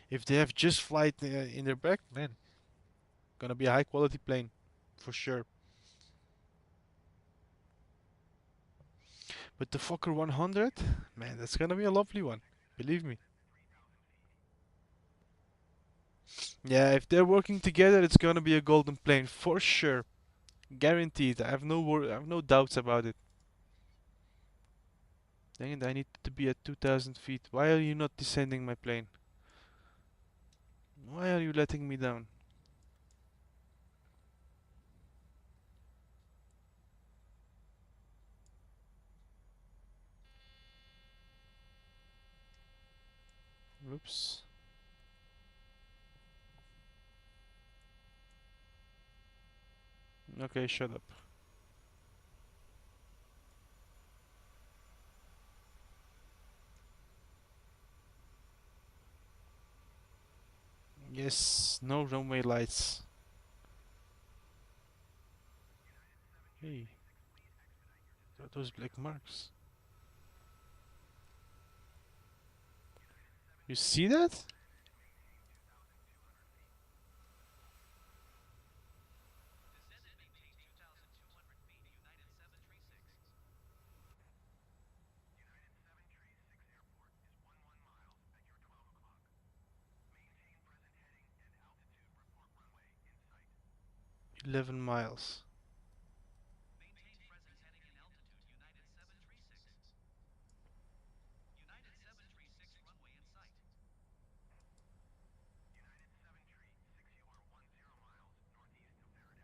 If they have just flight in their back, man, gonna be a high quality plane for sure. But the Fokker 100, man, that's gonna be a lovely one. Believe me. Yeah, if they're working together, it's gonna be a golden plane for sure, guaranteed. I have no doubts about it. Dang it, I need to be at 2,000 feet. Why are you not descending my plane? Why are you letting me down? Oops. Okay, shut up. Yes, no runway lights. Hey, what are those black marks? You see that? Descend and maintain 2,200 feet United 736. United 736 Airport is 11 miles at your 12 o'clock. Maintain present heading and altitude. Report runway in sight. 11 miles. Maintain present heading and altitude United 736. United 736 runway in sight. United 736, you are 10 miles northeast of Veradero.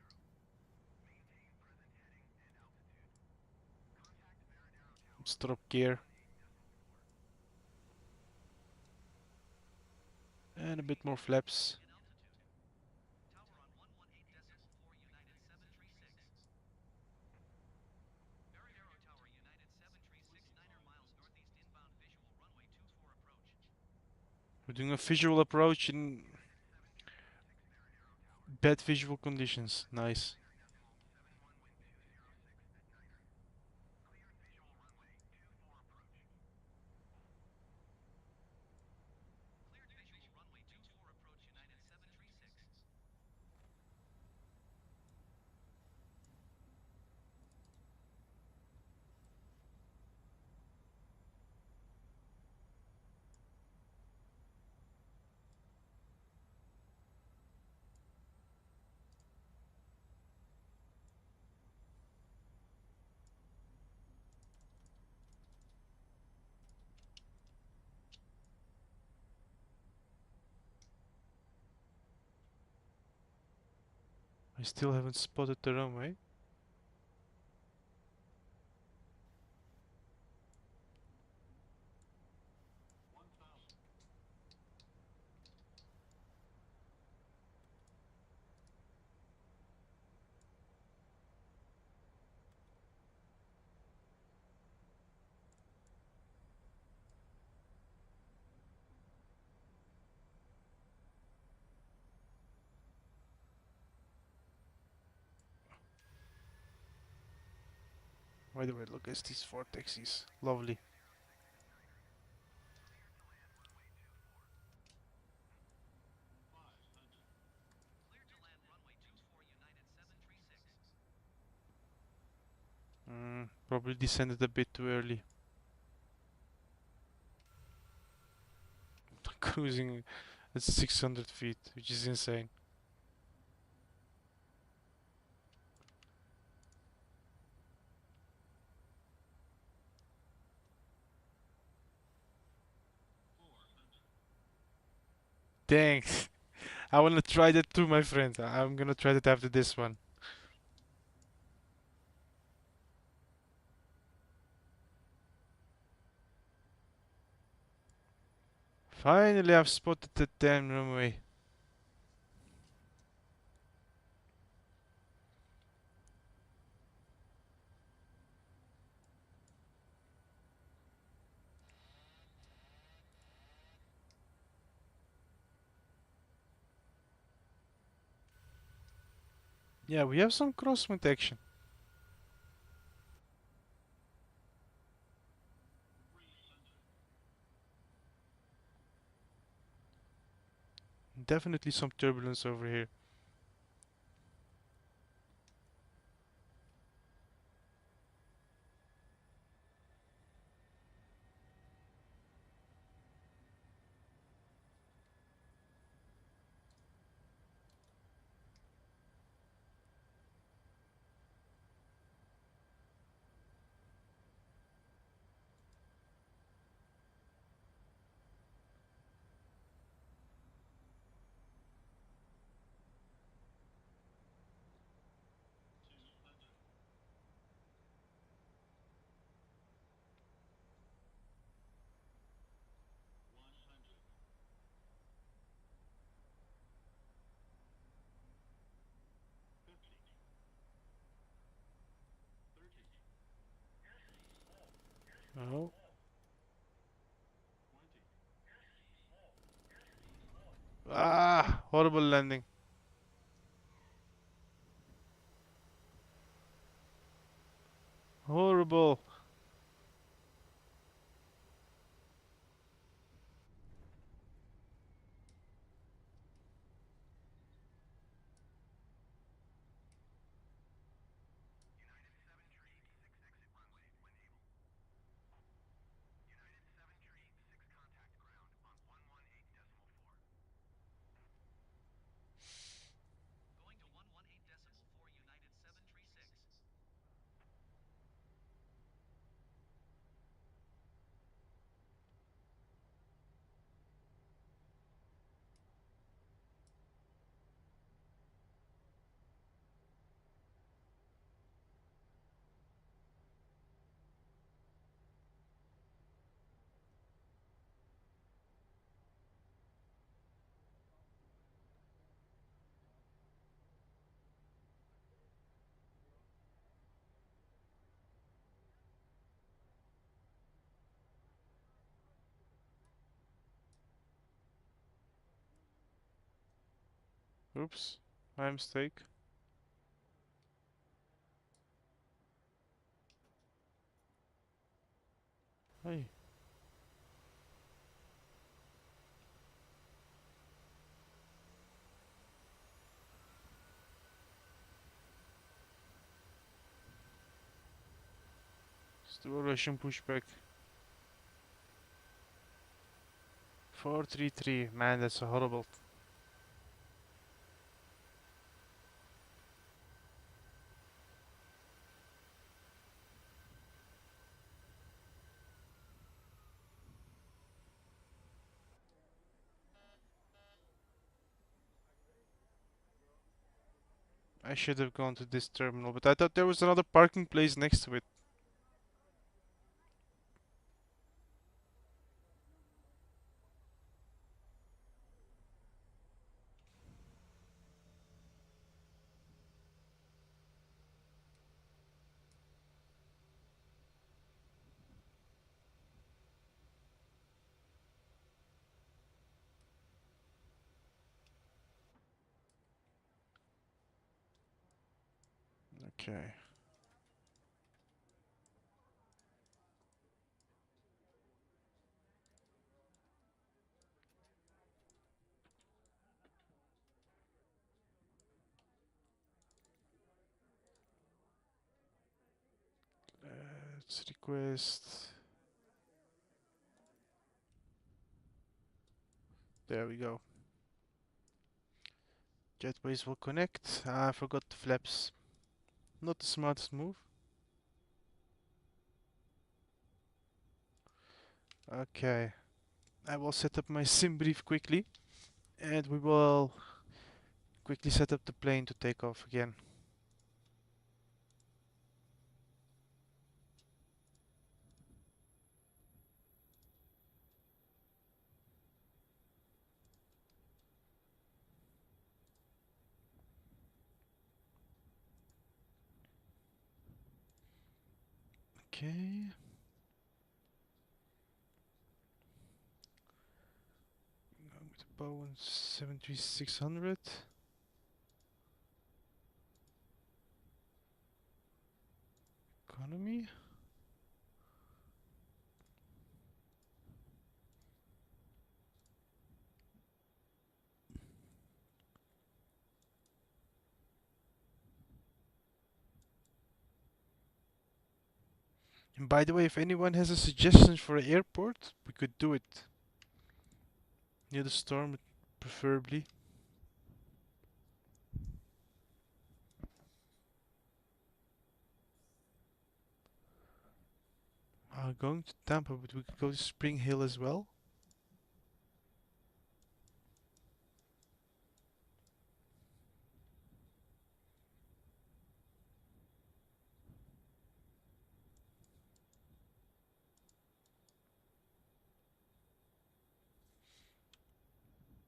Maintain present heading and altitude. Contact Veradero Tower Let's drop gear. 118.4. And a bit more flaps. In altitude. Tower on 118.4 United 736. Veradero Tower United 736 9 miles northeast inbound visual runway 24 approach. We're doing a visual approach in bad visual conditions. Nice. Cleared visual runway 24 approach. Cleared visual runway 24 approach United 736. I still haven't spotted the runway. By the way, look at these vortexes. Lovely. Cleared to land runway 24 United 736. Probably descended a bit too early. Cruising at 600 feet, which is insane. Thanks. I wanna try that too, my friend. I'm gonna try that after this one. Finally, I've spotted the damn runway. Yeah, we have some crosswind action. Definitely some turbulence over here. Oh. Ah, horrible landing. Horrible. United 7 tree 6 exit runway when able. United 7 tree 6 contact ground on 118.4. Going to 118.4 United 736. Oops, my mistake. Hey. Let's do a Russian pushback. 433. Man, that's horrible. I should have gone to this terminal, but I thought there was another parking place next to it. Okay. Let's request. There we go. Jetways will connect. Ah, I forgot the flaps. Not the smartest move. Okay. I will set up my sim brief quickly. And we will quickly set up the plane to take off again. Okay. Going with the Boeing 73600. Economy. And by the way, if anyone has a suggestion for an airport, we could do it. Near the storm, preferably. Going to Tampa, but we could go to Spring Hill as well.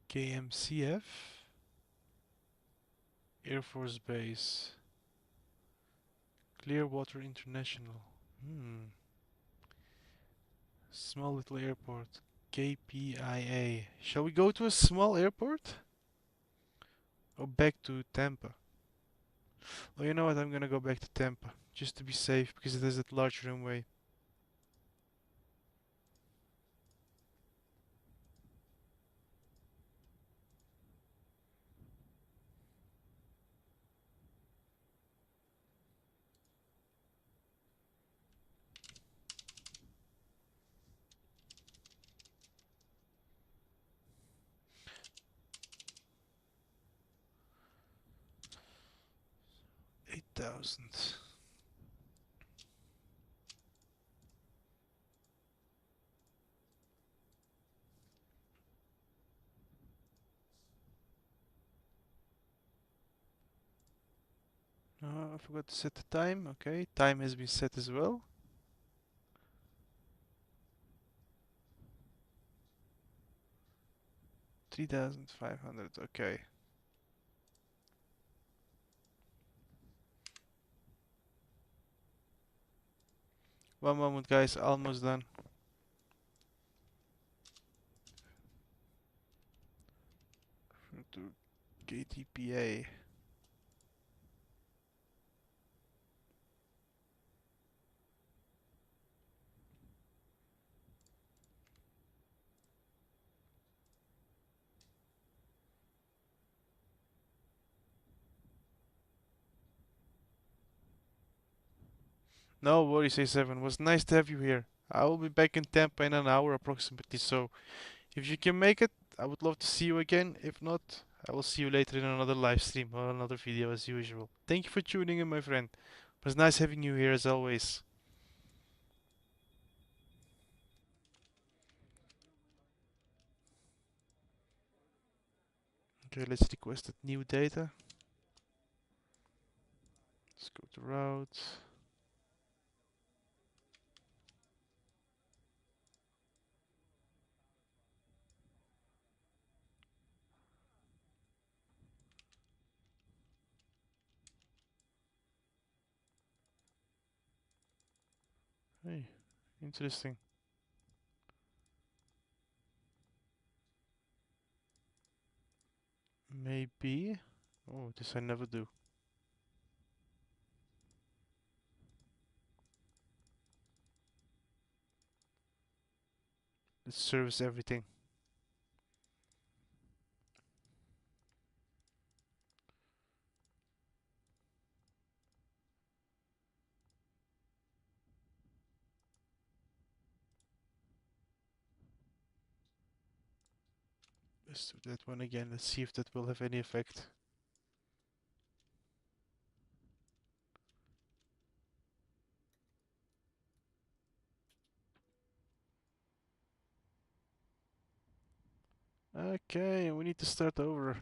KMCF. Air Force Base. Clearwater International. Small little airport. KPIA. Shall we go to a small airport? Or back to Tampa? Oh, you know what? I'm gonna go back to Tampa. Just to be safe, because it has that large runway. $8,000. I forgot to set the time. Okay, time has been set as well. 3,500. Okay. One moment, guys. Almost done. To KTPA. No worries, A7. Was nice to have you here. I will be back in Tampa in an hour approximately, so if you can make it, I would love to see you again. If not, I will see you later in another live stream or another video as usual. Thank you for tuning in, my friend. It was nice having you here as always. Okay, let's request that new data. Let's go to routes. Hey, interesting. Maybe. Oh, this I never do. Let's service everything. Let's do that one again. Let's see if that will have any effect. Okay, we need to start over.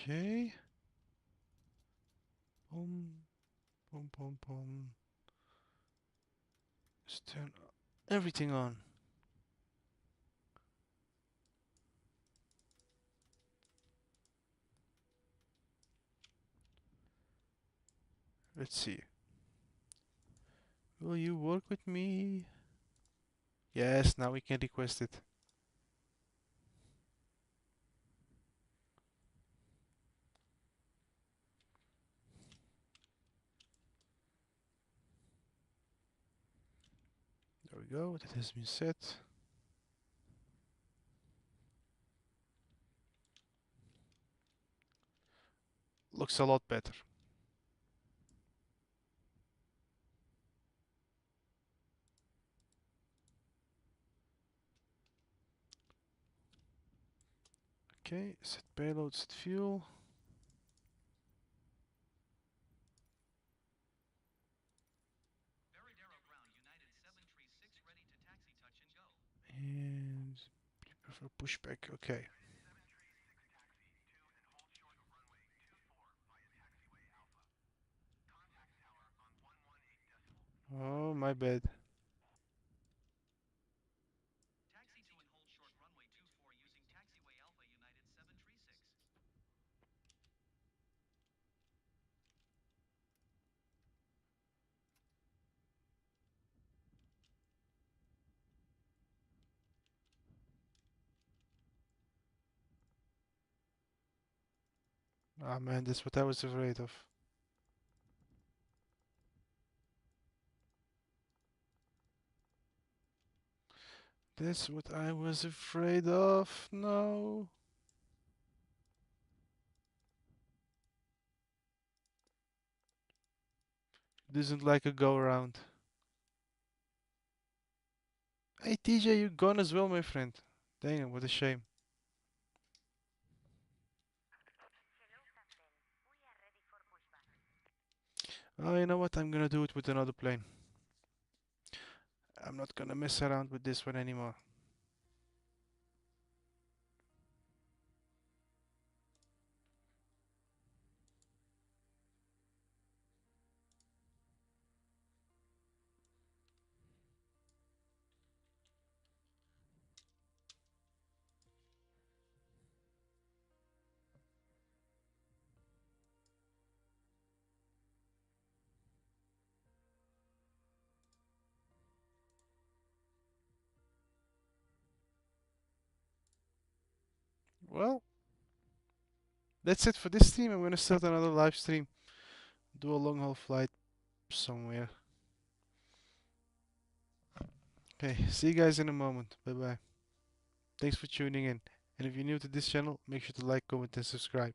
Okay. Boom, boom, boom, boom. Let's turn everything on. Let's see. Will you work with me? Yes, now we can request it. There we go, that has been set. Looks a lot better. Okay, set payload, set fuel. Veradero ground, United 736 ready to taxi, touch and go. And prepare for pushback, okay. Oh, my bad. Taxi to and hold short runway 24 using taxiway Alpha, United 736. Ah man, that's what I was afraid of. That's what I was afraid of. No. This isn't like a go around. Hey TJ, you gone as well, my friend. Dang it, what a shame. Hello, Captain. We are ready for pushback. Oh, you know what? I'm gonna do it with another plane. I'm not gonna mess around with this one anymore. Well, that's it for this stream. I'm gonna start another live stream. Do a long haul flight somewhere. Okay, see you guys in a moment. Bye bye. Thanks for tuning in. And if you're new to this channel, make sure to like, comment, and subscribe.